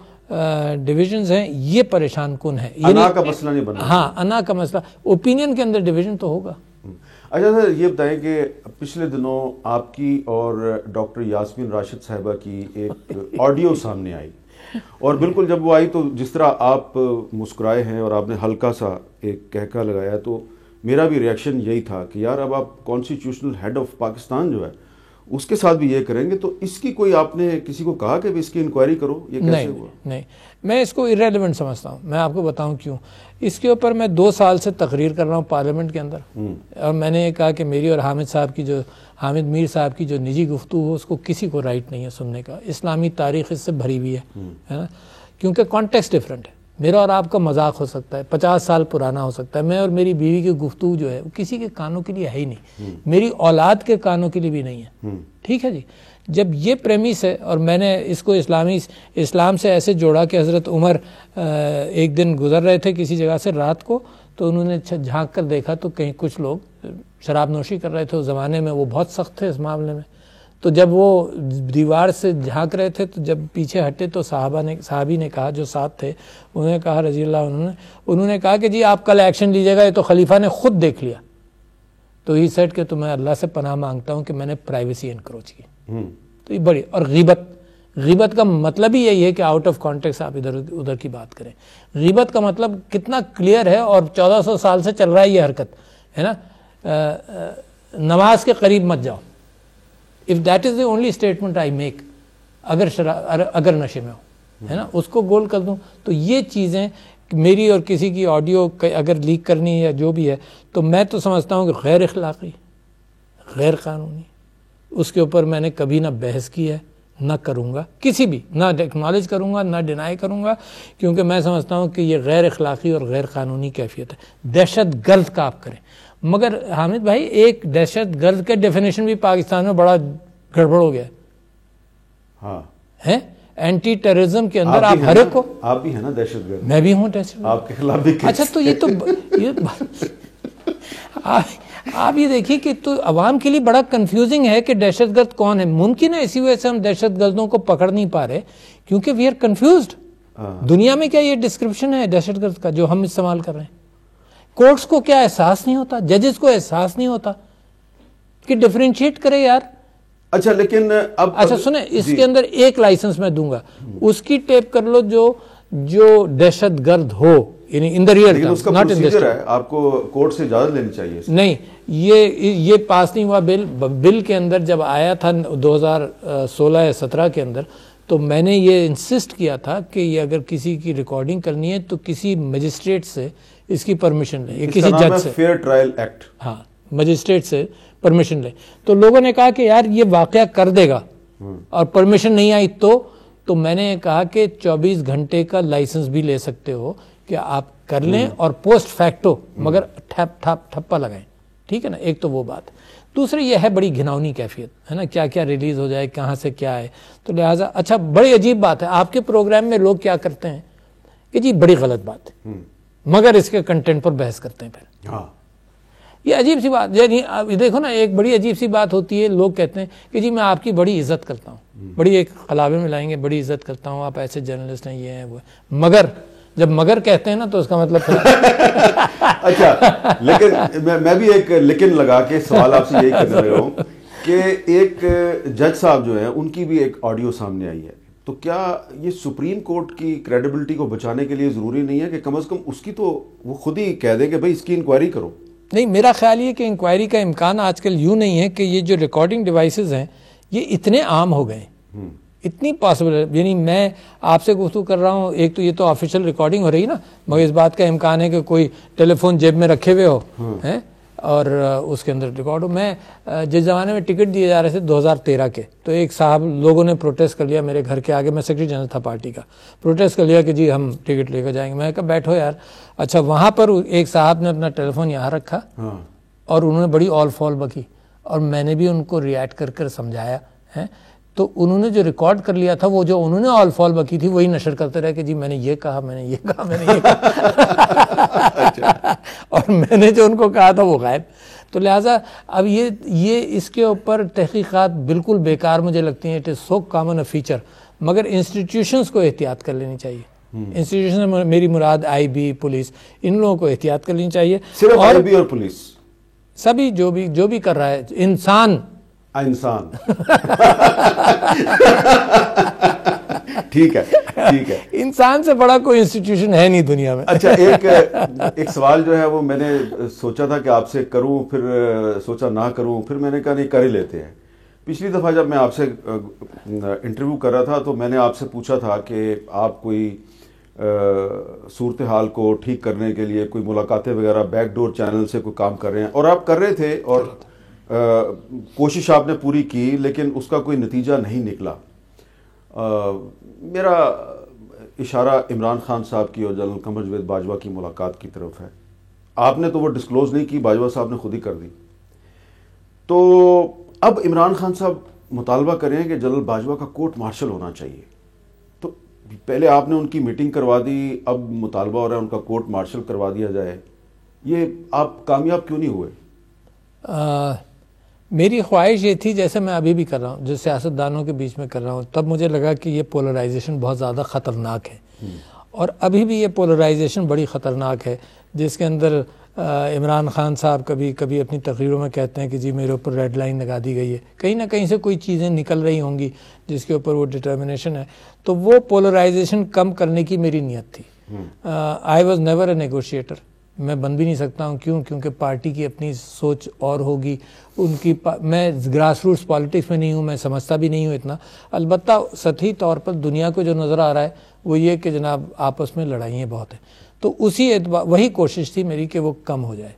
ڈویژنز ہیں یہ پریشان کن ہے. انا کا مسئلہ نہیں بنا. ہاں, انا کا مسئلہ, اوپینین کے اندر ڈویژن تو ہوگا. اچھا سر, یہ بتائیں کہ پچھلے دنوں آپ کی اور ڈاکٹر یاسمین راشد صاحبہ کی ایک آڈیو سامنے آئی, اور بالکل جب وہ آئی تو جس طرح آپ مسکرائے ہیں اور آپ نے ہلکا سا ایک کہکا لگایا, تو میرا بھی ریاکشن یہی تھا کہ یار اب آپ کانسٹیٹیوشنل ہیڈ آف پاکستان جو ہے اس کے ساتھ بھی یہ کریں گے, تو اس کی کوئی آپ نے کسی کو کہا کہ اس کی انکوائری کرو, یہ کیسے ہوا؟ نہیں, میں اس کو irrelevant سمجھتا ہوں. میں آپ کو بتاؤں کیوں. اس کے اوپر میں 2 سال سے تقریر کر رہا ہوں پارلیمنٹ کے اندر, اور میں نے یہ کہا کہ میری اور حامد میر صاحب کی جو نجی گفتگو ہو اس کو کسی کو رائٹ نہیں ہے سننے کا. اسلامی تاریخ اس سے بھری ہوئی ہے نا, کیونکہ کانٹیکسٹ ڈفرینٹ ہے. میرا اور آپ کا مذاق ہو سکتا ہے 50 سال پرانا ہو سکتا ہے, میں اور میری بیوی کی گفتگو جو ہے وہ کسی کے کانوں کے لیے ہے ہی نہیں, میری اولاد کے کانوں کے لیے بھی نہیں ہے. ٹھیک ہے جی. جب یہ پریمیس ہے, اور میں نے اس کو اسلام سے ایسے جوڑا کہ حضرت عمر ایک دن گزر رہے تھے کسی جگہ سے رات کو, تو انہوں نے جھانک کر دیکھا تو کہیں کچھ لوگ شراب نوشی کر رہے تھے. اس زمانے میں وہ بہت سخت تھے اس معاملے میں. تو جب وہ دیوار سے جھانک رہے تھے تو جب پیچھے ہٹے تو صحابی نے کہا, جو ساتھ تھے, انہوں نے کہا رضی اللہ انہوں نے کہا کہ جی آپ کل ایکشن لیجیے گا, یہ تو خلیفہ نے خود دیکھ لیا. تو ہی سیٹ کہ تو میں اللہ سے پناہ مانگتا ہوں کہ میں نے پرائیویسی انکروچ کی. تو یہ بڑی, اور غیبت کا مطلب ہی یہی ہے کہ آؤٹ آف کانٹیکس آپ ادھر کی بات کریں. غیبت کا مطلب کتنا کلیئر ہے, اور 1400 سال سے چل رہا ہے یہ حرکت, ہے نا. نماز کے قریب مت جاؤ, if that is the only statement I make, اگر نشے میں ہو, ہے نا, اس کو گول کر دوں. تو یہ چیزیں میری اور کسی کی آڈیو اگر لیک کرنی ہے یا جو بھی ہے, تو میں تو سمجھتا ہوں کہ غیر اخلاقی, غیر قانونی, اس کے اوپر میں نے کبھی نہ بحث کی ہے, نہ کروں گا کسی بھی, نہ ایکنالج کروں گا, نہ ڈینائی کروں گا, کیونکہ میں سمجھتا ہوں کہ یہ غیر اخلاقی اور غیر قانونی کیفیت ہے. دہشت گرد کا آپ کریں, مگر حامد بھائی ایک دہشت گرد کے ڈیفینیشن بھی پاکستان میں بڑا گڑبڑ ہو گیا ہے. اینٹی ٹیررزم کے اندر آپ ہر ایک کو, آپ بھی ہیں نا دہشت گرد, میں بھی ہوں دہشت گرد, آپ کے خلاف بھی. اچھا تو یہ تو آپ یہ دیکھیے کہ تو عوام کے لیے بڑا کنفیوزنگ ہے کہ دہشت گرد کون ہے. ممکن ہے اسی وجہ سے ہم دہشت گردوں کو پکڑ نہیں پا رہے, کیونکہ وی آر کنفیوزڈ. دنیا میں کیا یہ ڈسکرپشن ہے دہشت گرد کا جو ہم استعمال کر رہے ہیں؟ کورٹس کو کیا احساس نہیں ہوتا, ججز کو احساس نہیں ہوتا کہ ڈفرینشیٹ کرے یار. اچھا لیکن اب اچھا سنیں, اس کے اندر ایک لائسنس میں دوں گا, اس کی ٹیپ کر لو جو دہشت گرد ہو, یعنی ان دا ریئل ٹائم, اس کا پروسیجر ہے, آپ کو کورٹ سے اجازت لینی چاہیے. نہیں, یہ پاس نہیں ہوا بل کے اندر جب آیا تھا 2016 یا 17 کے اندر, تو میں نے یہ انسسٹ کیا تھا کہ یہ اگر کسی کی ریکارڈنگ کرنی ہے تو کسی مجسٹریٹ سے اس کی پرمیشن لے, یا کسی جج سے. فیئر ٹرائل ایکٹ, ہاں, مجسٹریٹ سے پرمیشن لے. تو لوگوں نے کہا کہ یار یہ واقعہ کر دے گا, اور پرمیشن نہیں آئی تو میں نے کہا کہ 24 گھنٹے کا لائسنس بھی لے سکتے ہو کہ آپ کر لیں, اور پوسٹ فیکٹو مگر ٹھپا لگائیں. ٹھیک ہے نا, ایک تو وہ بات. دوسری یہ ہے بڑی گھناؤنی کیفیت ہے نا, کیا کیا ریلیز ہو جائے, کہاں سے کیا ہے. تو لہٰذا اچھا بڑی عجیب بات ہے آپ کے پروگرام میں لوگ کیا کرتے ہیں کہ جی بڑی غلط بات ہے مگر اس کے کنٹینٹ پر بحث کرتے ہیں پھر. یہ عجیب سی بات, یعنی دیکھو نا, ایک بڑی عجیب سی بات ہوتی ہے, لوگ کہتے ہیں کہ جی میں آپ کی بڑی عزت کرتا ہوں, بڑی ایک قلابے میں لائیں گے, بڑی عزت کرتا ہوں, آپ ایسے جرنلسٹ ہیں, یہ ہیں وہ, مگر جب مگر کہتے ہیں نا تو اس کا مطلب اچھا لیکن میں بھی ایک لیکن لگا کے سوال آپ سے یہی کرنے لگا ہوں کہ ایک جج صاحب جو ہیں ان کی بھی ایک آڈیو سامنے آئی ہے, تو کیا یہ سپریم کورٹ کی کریڈیبلٹی کو بچانے کے لیے ضروری نہیں ہے کہ کم از کم اس کی تو وہ خود ہی کہہ دیں کہ بھائی اس کی انکوائری کرو؟ نہیں, میرا خیال یہ کہ انکوائری کا امکان آج کل یوں نہیں ہے کہ یہ جو ریکارڈنگ ڈیوائسز ہیں یہ اتنے عام ہو گئے ہیں, اتنی پاسبل ہے. یعنی میں آپ سے گفتگو کر رہا ہوں, ایک تو یہ تو آفیشیل ریکارڈنگ ہو رہی ہے نا, مگر اس بات کا امکان ہے کہ کوئی ٹیلی فون جیب میں رکھے ہوئے ہو ہیں اور اس کے اندر ریکارڈ ہو. میں جس زمانے میں ٹکٹ دیے جا رہے تھے 2013 کے, تو ایک صاحب لوگوں نے پروٹیسٹ کر لیا میرے گھر کے آگے, میں سیکرٹری جنرل تھا پارٹی کا, پروٹیسٹ کر لیا کہ جی ہم ٹکٹ لے کر جائیں گے. میں کہا بیٹھو یار. اچھا وہاں پر ایک صاحب نے اپنا ٹیلی فون یہاں رکھا اور انہوں نے بڑی آل فال بکی, اور میں نے بھی ان کو ریئیکٹ کر کر سمجھایا ہے. تو انہوں نے جو ریکارڈ کر لیا تھا, وہ جو انہوں نے آل فال بکی تھی وہی نشر کرتے رہے کہ جی میں نے یہ کہا, میں نے یہ کہا, میں نے یہ کہا اور میں نے جو ان کو کہا تھا وہ غائب. تو لہٰذا اب یہ اس کے اوپر تحقیقات بالکل بیکار مجھے لگتی ہیں. It is so common a feature. مگر انسٹیٹیوشنز کو احتیاط کر لینی چاہیے. انسٹیٹیوشن میری مراد آئی بی, پولیس, ان لوگوں کو احتیاط کر لینی چاہیے. صرف آئی بی اور پولیس, سبھی جو بھی کر رہا ہے انسان ٹھیک ہے, انسان سے بڑا کوئی انسٹیٹیوشن ہے نہیں دنیا میں. اچھا ایک سوال جو ہے وہ میں نے سوچا تھا کہ آپ سے کروں, پھر سوچا نہ کروں, پھر میں نے کہا نہیں کر ہی لیتے ہیں. پچھلی دفعہ جب میں آپ سے انٹرویو کر رہا تھا تو میں نے آپ سے پوچھا تھا کہ آپ کوئی صورتحال کو ٹھیک کرنے کے لیے کوئی ملاقاتیں وغیرہ بیک ڈور چینل سے کوئی کام کر رہے ہیں, اور آپ کر رہے تھے اور کوشش آپ نے پوری کی, لیکن اس کا کوئی نتیجہ نہیں نکلا. میرا اشارہ عمران خان صاحب کی اور جنرل قمر جاوید باجوہ کی ملاقات کی طرف ہے. آپ نے تو وہ ڈسکلوز نہیں کی, باجوہ صاحب نے خود ہی کر دی. تو اب عمران خان صاحب مطالبہ کریں کہ جنرل باجوہ کا کورٹ مارشل ہونا چاہیے. تو پہلے آپ نے ان کی میٹنگ کروا دی, اب مطالبہ ہو رہا ہے ان کا کورٹ مارشل کروا دیا جائے. یہ آپ کامیاب کیوں نہیں ہوئے؟ میری خواہش یہ تھی, جیسے میں ابھی بھی کر رہا ہوں, جو سیاستدانوں کے بیچ میں کر رہا ہوں, تب مجھے لگا کہ یہ پولرائزیشن بہت زیادہ خطرناک ہے, اور ابھی بھی یہ پولرائزیشن بڑی خطرناک ہے, جس کے اندر عمران خان صاحب کبھی اپنی تقریروں میں کہتے ہیں کہ جی میرے اوپر ریڈ لائن لگا دی گئی ہے, کہیں نہ کہیں سے کوئی چیزیں نکل رہی ہوں گی جس کے اوپر وہ ڈٹرمنیشن ہے. تو وہ پولرائزیشن کم کرنے کی میری نیت تھی. I was never a negotiator. میں بن بھی نہیں سکتا ہوں, کیونکہ پارٹی کی اپنی سوچ اور ہوگی, ان کی میں گراس روٹس پالیٹکس میں نہیں ہوں, میں سمجھتا بھی نہیں ہوں اتنا. البتہ سطحی طور پر دنیا کو جو نظر آ رہا ہے وہ یہ کہ جناب آپس میں لڑائیاں بہت ہیں. تو اسی اعتبار وہی کوشش تھی میری کہ وہ کم ہو جائے,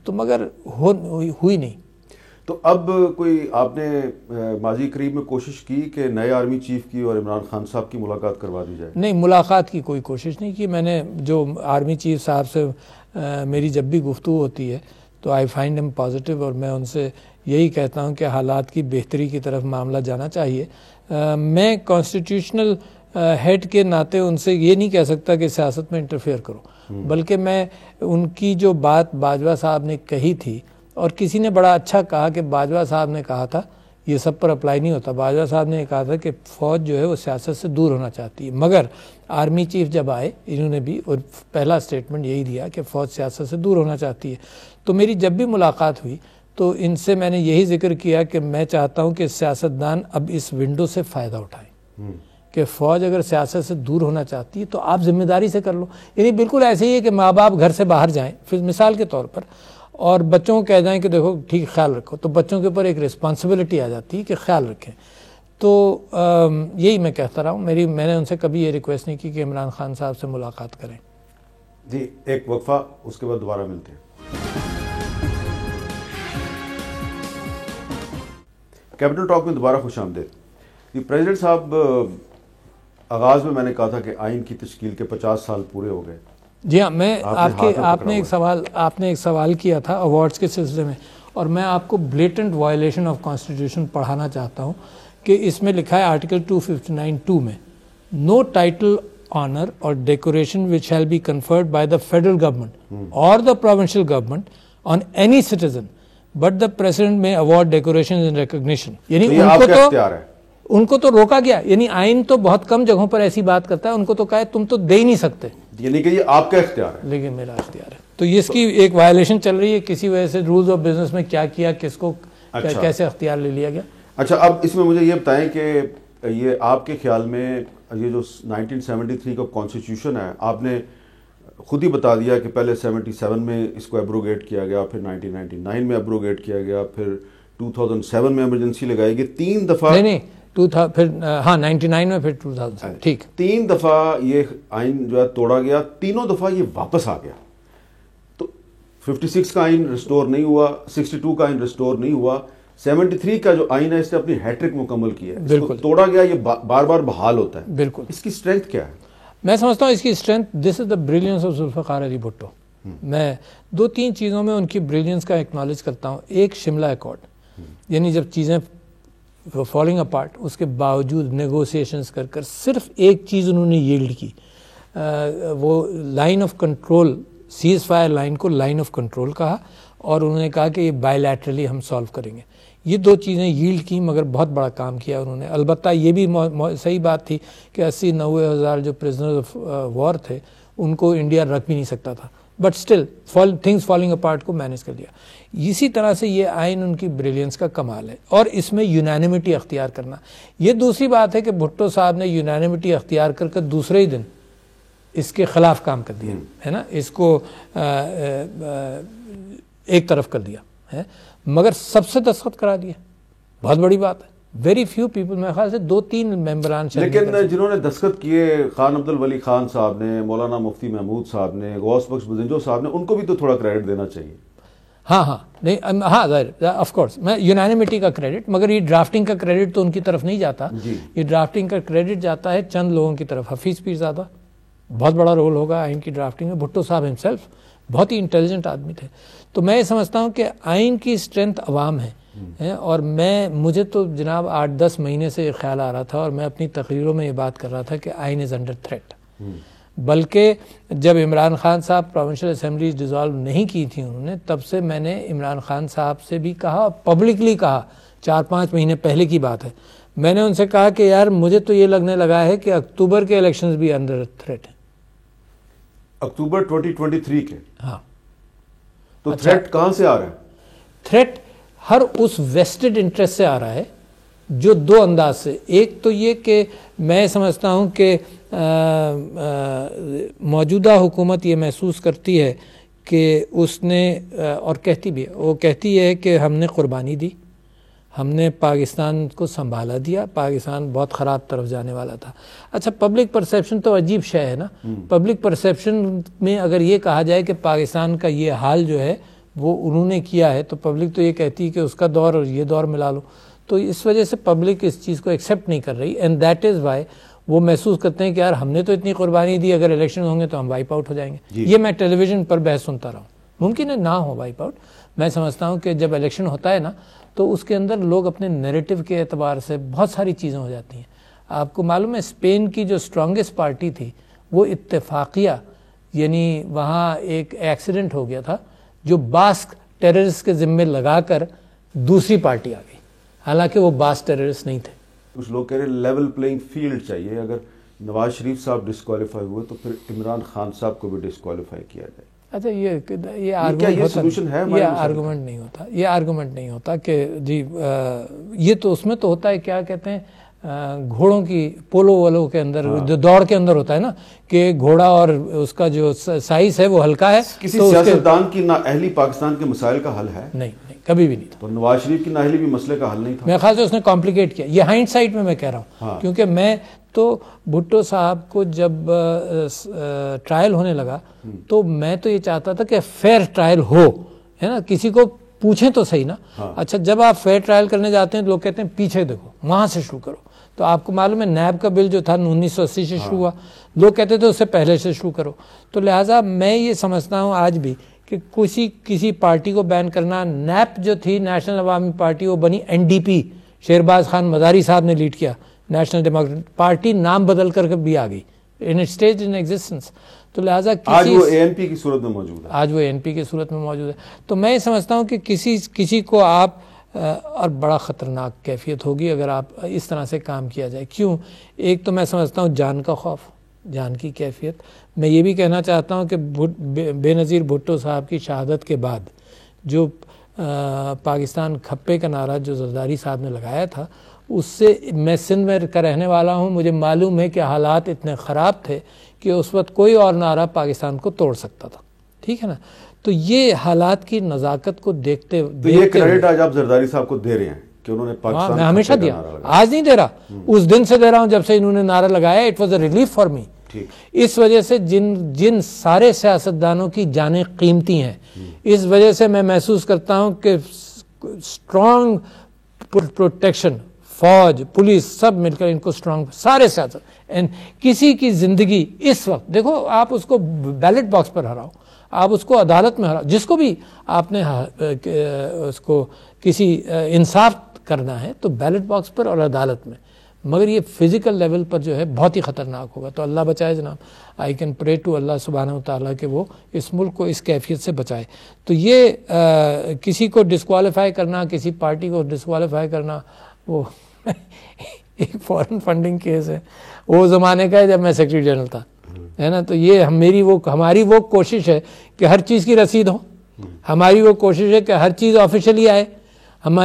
تو مگر ہوئی نہیں. تو اب کوئی آپ نے ماضی قریب میں کوشش کی کہ نئے آرمی چیف کی اور عمران خان صاحب کی ملاقات کروا دی جائے؟ نہیں, ملاقات کی کوئی کوشش نہیں کی. میں نے جو آرمی چیف صاحب سے میری جب بھی گفتگو ہوتی ہے تو آئی فائنڈ ایم پازیٹیو, اور میں ان سے یہی کہتا ہوں کہ حالات کی بہتری کی طرف معاملہ جانا چاہیے. میں کانسٹیٹیوشنل ہیڈ کے ناطے ان سے یہ نہیں کہہ سکتا کہ سیاست میں انٹرفیئر کرو, بلکہ میں ان کی جو بات باجوہ صاحب نے کہی تھی, اور کسی نے بڑا اچھا کہا کہ باجوہ صاحب نے کہا تھا, یہ سب پر اپلائی نہیں ہوتا, باجوہ صاحب نے کہا تھا کہ فوج جو ہے وہ سیاست سے دور ہونا چاہتی ہے. مگر آرمی چیف جب آئے انہوں نے بھی اور پہلا سٹیٹمنٹ یہی دیا کہ فوج سیاست سے دور ہونا چاہتی ہے. تو میری جب بھی ملاقات ہوئی تو ان سے میں نے یہی ذکر کیا کہ میں چاہتا ہوں کہ سیاستدان اب اس ونڈو سے فائدہ اٹھائیں کہ فوج اگر سیاست سے دور ہونا چاہتی ہے تو آپ ذمہ داری سے کر لو. یعنی بالکل ایسے ہی ہے کہ ماں باپ گھر سے باہر جائیں پھر مثال کے طور پر, اور بچوں کو کہہ دیں کہ دیکھو ٹھیک خیال رکھو, تو بچوں کے اوپر ایک رسپانسبلٹی آ جاتی ہے کہ خیال رکھیں. تو یہی میں کہتا رہا ہوں, میں نے ان سے کبھی یہ ریکویسٹ نہیں کی کہ عمران خان صاحب سے ملاقات کریں. جی ایک وقفہ, اس کے بعد دوبارہ ملتے ہیں. کیپٹل ٹاک میں دوبارہ خوش آمدید. پریزیڈنٹ صاحب, آغاز میں نے کہا تھا کہ آئین کی تشکیل کے 50 سال پورے ہو گئے. جی ہاں، میں آپ نے ایک سوال کیا تھا ایوارڈز کے سلسلے میں، اور میں آپ کو بلیٹنٹ وائلیشن آف کانسٹیٹیوشن پڑھانا چاہتا ہوں کہ اس میں لکھا ہے آرٹیکل 259(2) میں نو ٹائٹل آنر اور decoration which shall be conferred by the federal government or the provincial government on any citizen but the president may award decorations in recognition. یعنی ان کو تو روکا گیا، یعنی آئین تو بہت کم جگہوں پر ایسی بات کرتا ہے، ان کو تو کہا ہے تم تو دے ہی نہیں سکتے، یعنی کہ یہ آپ کا اختیار ہے لیکن میرا اختیار ہے. تو اس کی ایک وائلیشن چل رہی ہے کسی وجہ سے. رولز آف بزنس میں کیا کیا، کس کو کیسے اختیار لے لیا گیا. اچھا، اب اس میں مجھے یہ بتائیں کہ یہ آپ کے خیال میں یہ جو 1973 کا کانسٹیٹیوشن ہے، آپ نے خود ہی بتا دیا کہ پہلے 77 میں اس کو ایبروگیٹ کیا گیا، پھر 1999 میں ایبروگیٹ کیا گیا، پھر 2007 میں ایمرجنسی لگائی گئی، 3 دفعہ نہیں پھر ہاں 99 میں، پھر 2007، ٹھیک 3 دفعہ یہ آئین جو ہے توڑا گیا، تینوں دفعہ یہ واپس آ گیا. تو 56 کا آئین ریسٹور نہیں ہوا، 62 کا آئین ریسٹور نہیں ہوا، 73 کا جو آئین ہے اس نے اپنی ہیٹرک مکمل کی ہے، اس کو توڑا گیا، یہ بار بار بحال ہوتا ہے. بالکل. اس کی اسٹرینتھ کیا ہے؟ میں سمجھتا ہوں اس کی strength, this is the brilliance of Zulfikar Ali Bhutto. میں 2-3 چیزوں میں ان کی بریلینس کا ایکنالج کرتا ہوں. ایک شملہ ایکارڈ، یعنی جب چیزیں فالنگ اپارٹ، اس کے باوجود نیگوسیشنز کر صرف ایک چیز انہوں نے ییلڈ کی، وہ line of control, cease fire line کو لائن آف کنٹرول کہا، اور انہوں نے کہا کہ یہ بائی لیٹرلی ہم سالو کریں گے. یہ 2 چیزیں ییلڈ کی، مگر بہت بڑا کام کیا انہوں نے. البتہ یہ بھی صحیح بات تھی کہ 80-90 ہزار جو پرزنر آف وار تھے ان کو انڈیا رکھ بھی نہیں سکتا تھا، but still things falling apart کو مینیج کر دیا. اسی طرح سے یہ آئین ان کی بریلینس کا کمال ہے، اور اس میں یونانیمٹی اختیار کرنا. یہ دوسری بات ہے کہ بھٹو صاحب نے یونانیمٹی اختیار کر دوسرے ہی دن اس کے خلاف کام کر دیا ہے نا، اس کو ایک طرف کر دیا ہے، مگر سب سے دستخط کرا دیا. بہت بڑی بات ہے. ویری فیو پیپل، میرے خیال سے 2-3 ممبران، لیکن جنہوں نے دستخط کیے، خان عبد الولی خان صاحب نے، مولانا مفتی محمود صاحب نے، غوث بخش بزنجو صاحب نے، ان کو بھی تو تھوڑا کریڈٹ دینا چاہیے. نہیں ظاہر آف کورس میں یونانیمٹی کا کریڈٹ، مگر یہ ڈرافٹنگ کا کریڈٹ تو ان کی طرف نہیں جاتا. یہ ڈرافٹنگ کا کریڈٹ جاتا ہے چند لوگوں کی طرف. حفیظ پیرزادہ، بہت بڑا رول ہوگا آئین کی ڈرافٹنگ میں. بھٹو صاحب ہمسیلف بہت ہی انٹیلیجنٹ آدمی تھے. تو میں یہ سمجھتا ہوں کہ آئین کی اسٹرینتھ عوام ہے، اور مجھے تو جناب 8-10 مہینے سے یہ خیال آ رہا تھا، اور میں اپنی تقریروں میں یہ بات کر رہا تھا کہ آئین از انڈر تھریٹ. بلکہ جب عمران خان صاحب پروونشل اسمبلیز ڈیزالو نہیں کی تھی انہوں نے، تب سے میں نے عمران خان صاحب سے بھی کہا، پبلکلی کہا، 4-5 مہینے پہلے کی بات ہے، میں نے ان سے کہا کہ یار مجھے تو یہ لگنے لگا ہے کہ اکتوبر کے الیکشنز بھی انڈر تھریٹ ہیں. اکتوبر 2023 کے؟ ہاں. تو تھریٹ کہاں سے آ رہا ہے؟ تھریٹ ہر اس ویسٹڈ انٹرسٹ سے آ رہا ہے، جو 2 انداز سے. ایک تو یہ کہ میں سمجھتا ہوں کہ موجودہ حکومت یہ محسوس کرتی ہے کہ اس نے، اور کہتی بھی ہے، وہ کہتی ہے کہ ہم نے قربانی دی، ہم نے پاکستان کو سنبھالا دیا، پاکستان بہت خراب طرف جانے والا تھا. اچھا، پبلک پرسیپشن تو عجیب شے ہے نا. پبلک پرسیپشن میں اگر یہ کہا جائے کہ پاکستان کا یہ حال جو ہے وہ انہوں نے کیا ہے، تو پبلک تو یہ کہتی ہے کہ اس کا دور اور یہ دور ملا لو. تو اس وجہ سے پبلک اس چیز کو ایکسیپٹ نہیں کر رہی، اینڈ دیٹ از وائی وہ محسوس کرتے ہیں کہ یار ہم نے تو اتنی قربانی دی، اگر الیکشن ہوں گے تو ہم وائپ آؤٹ ہو جائیں گے. یہ میں ٹیلی ویژن پر بحث سنتا رہا ہوں. ممکن ہے نہ ہو وائپ آؤٹ. میں سمجھتا ہوں کہ جب الیکشن ہوتا ہے نا، تو اس کے اندر لوگ اپنے نیریٹو کے اعتبار سے بہت ساری چیزیں ہو جاتی ہیں. آپ کو معلوم ہے اسپین کی جو اسٹرانگسٹ پارٹی تھی وہ اتفاقیہ، یعنی وہاں ایک ایکسیڈنٹ ہو گیا تھا جو باسک ٹیررسٹ کے ذمے لگا کر دوسری پارٹی آ گئی، حالانکہ وہ باسک ٹیررسٹ نہیں تھے. کچھ لوگ کہہ رہے ہیں لیول پلینگ فیلڈ چاہیے. اگر نواز شریف صاحب ڈسکوالیفائی ہوئے تو پھر عمران خان صاحب کو بھی ڈسکوالیفائی کیا جائے. اچھا، یہ آرگومنٹ نہیں ہوتا. یہ آرگومنٹ نہیں ہوتا کہ جی یہ تو اس میں تو ہوتا ہے، کیا کہتے ہیں، گھوڑوں کی پولو والوں کے اندر جو دوڑ کے اندر ہوتا ہے نا، کہ گھوڑا اور اس کا جو سائز ہے وہ ہلکا ہے. کسی سیاستدان کی نااہلی پاکستان کے مسائل کا حل ہے؟ نہیں، کبھی بھی نہیں تھا. تو نواز شریف کی نااہلی بھی مسئلے کا حل نہیں تھا. میرے خیال سے اس نے کمپلیکیٹ کیا. یہ ہائنڈ سائٹ میں کہہ رہا ہوں، کیونکہ میں تو بھٹو صاحب کو جب ٹرائل ہونے لگا تو میں تو یہ چاہتا تھا کہ فیئر ٹرائل ہو، ہے نا، کسی کو پوچھیں تو صحیح نا. اچھا جب آپ فیئر ٹرائل کرنے جاتے ہیں لوگ کہتے ہیں پیچھے دیکھو وہاں سے شروع کرو. تو آپ کو معلوم ہے نیب کا بل جو تھا 1980 سے شروع ہوا, لوگ کہتے تھے اس سے پہلے سے شروع کرو. تو لہٰذا میں یہ سمجھتا ہوں آج بھی کہ کسی پارٹی کو بین کرنا, نیپ جو تھی نیشنل عوامی پارٹی وہ بنی NDP, شہرباز خان مزاری صاحب نے لیڈ کیا, نیشنل ڈیموکریٹک پارٹی نام بدل کر کے بھی آ گئی, ان اسٹیج ان ایگزسٹنس. تو لہٰذا آج وہ ANP کی صورت میں موجود ہے, آج وہ ANP کی صورت میں موجود ہے. تو میں یہ سمجھتا ہوں کہ کسی کو آپ اور بڑا خطرناک کیفیت ہوگی اگر آپ اس طرح سے کام کیا جائے. کیوں؟ ایک تو میں سمجھتا ہوں جان کا خوف, جان کی کیفیت. میں یہ بھی کہنا چاہتا ہوں کہ بے نظیر بھٹو صاحب کی شہادت کے بعد جو پاکستان کھپے کا نعرہ جو زرداری صاحب نے لگایا تھا, اس سے میں سندھ میں کا رہنے والا ہوں, مجھے معلوم ہے کہ حالات اتنے خراب تھے کہ اس وقت کوئی اور نعرہ پاکستان کو توڑ سکتا تھا. ٹھیک ہے نا. تو یہ حالات کی نزاکت کو دیکھتے تو یہ کریڈٹ آج آپ زرداری صاحب کو دے رہے ہیں کہ انہوں نے پاکستان میں ہمیشہ دیا, آج نہیں دے رہا, اس دن سے دے رہا ہوں جب سے انہوں نے نعرہ لگایا. It was a relief for me. اس وجہ سے جن سارے سیاستدانوں کی جانیں قیمتی ہیں, اس وجہ سے میں محسوس کرتا ہوں کہ اسٹرانگ پروٹیکشن, فوج پولیس سب مل کر ان کو اسٹرانگ, سارے سیاست کسی کی زندگی اس وقت دیکھو, آپ اس کو بیلٹ باکس پر ہراؤ, آپ اس کو عدالت میں ہراؤ, جس کو بھی آپ نے اس کو کسی انصاف کرنا ہے تو بیلٹ باکس پر اور عدالت میں, مگر یہ فزیکل لیول پر جو ہے بہت ہی خطرناک ہوگا. تو اللہ بچائے جناب, آئی کین پرے ٹو اللہ سبحانہ و تعالیٰ کہ وہ اس ملک کو اس کیفیت سے بچائے. تو یہ کسی کو ڈسکوالیفائی کرنا, کسی پارٹی کو ڈسکوالیفائی کرنا, وہ ایک فورن فنڈنگ کیس ہے, وہ زمانے کا ہے جب میں سیکرٹری جنرل تھا, ہے نا. تو یہ ہماری وہ کوشش ہے کہ ہر چیز کی رسید ہو, ہماری وہ کوشش ہے کہ ہر چیز آفیشلی آئے,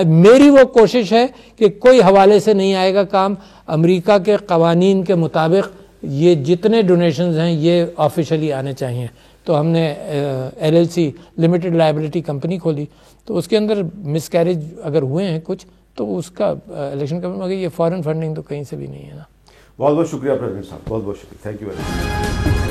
میری وہ کوشش ہے کہ کوئی حوالے سے نہیں آئے گا کام. امریکہ کے قوانین کے مطابق یہ جتنے ڈونیشنز ہیں یہ آفیشلی آنے چاہیے. تو ہم نے LLC لمیٹڈ لائبلٹی کمپنی کھولی, تو اس کے اندر مس کیریج اگر ہوئے ہیں کچھ تو اس کا الیکشن کمیشن, مگر یہ فارن فنڈنگ تو کہیں سے بھی نہیں ہے نا. بہت بہت شکریہ پریزیڈنٹ صاحب, بہت بہت شکریہ, تھینک یو ویری مچ.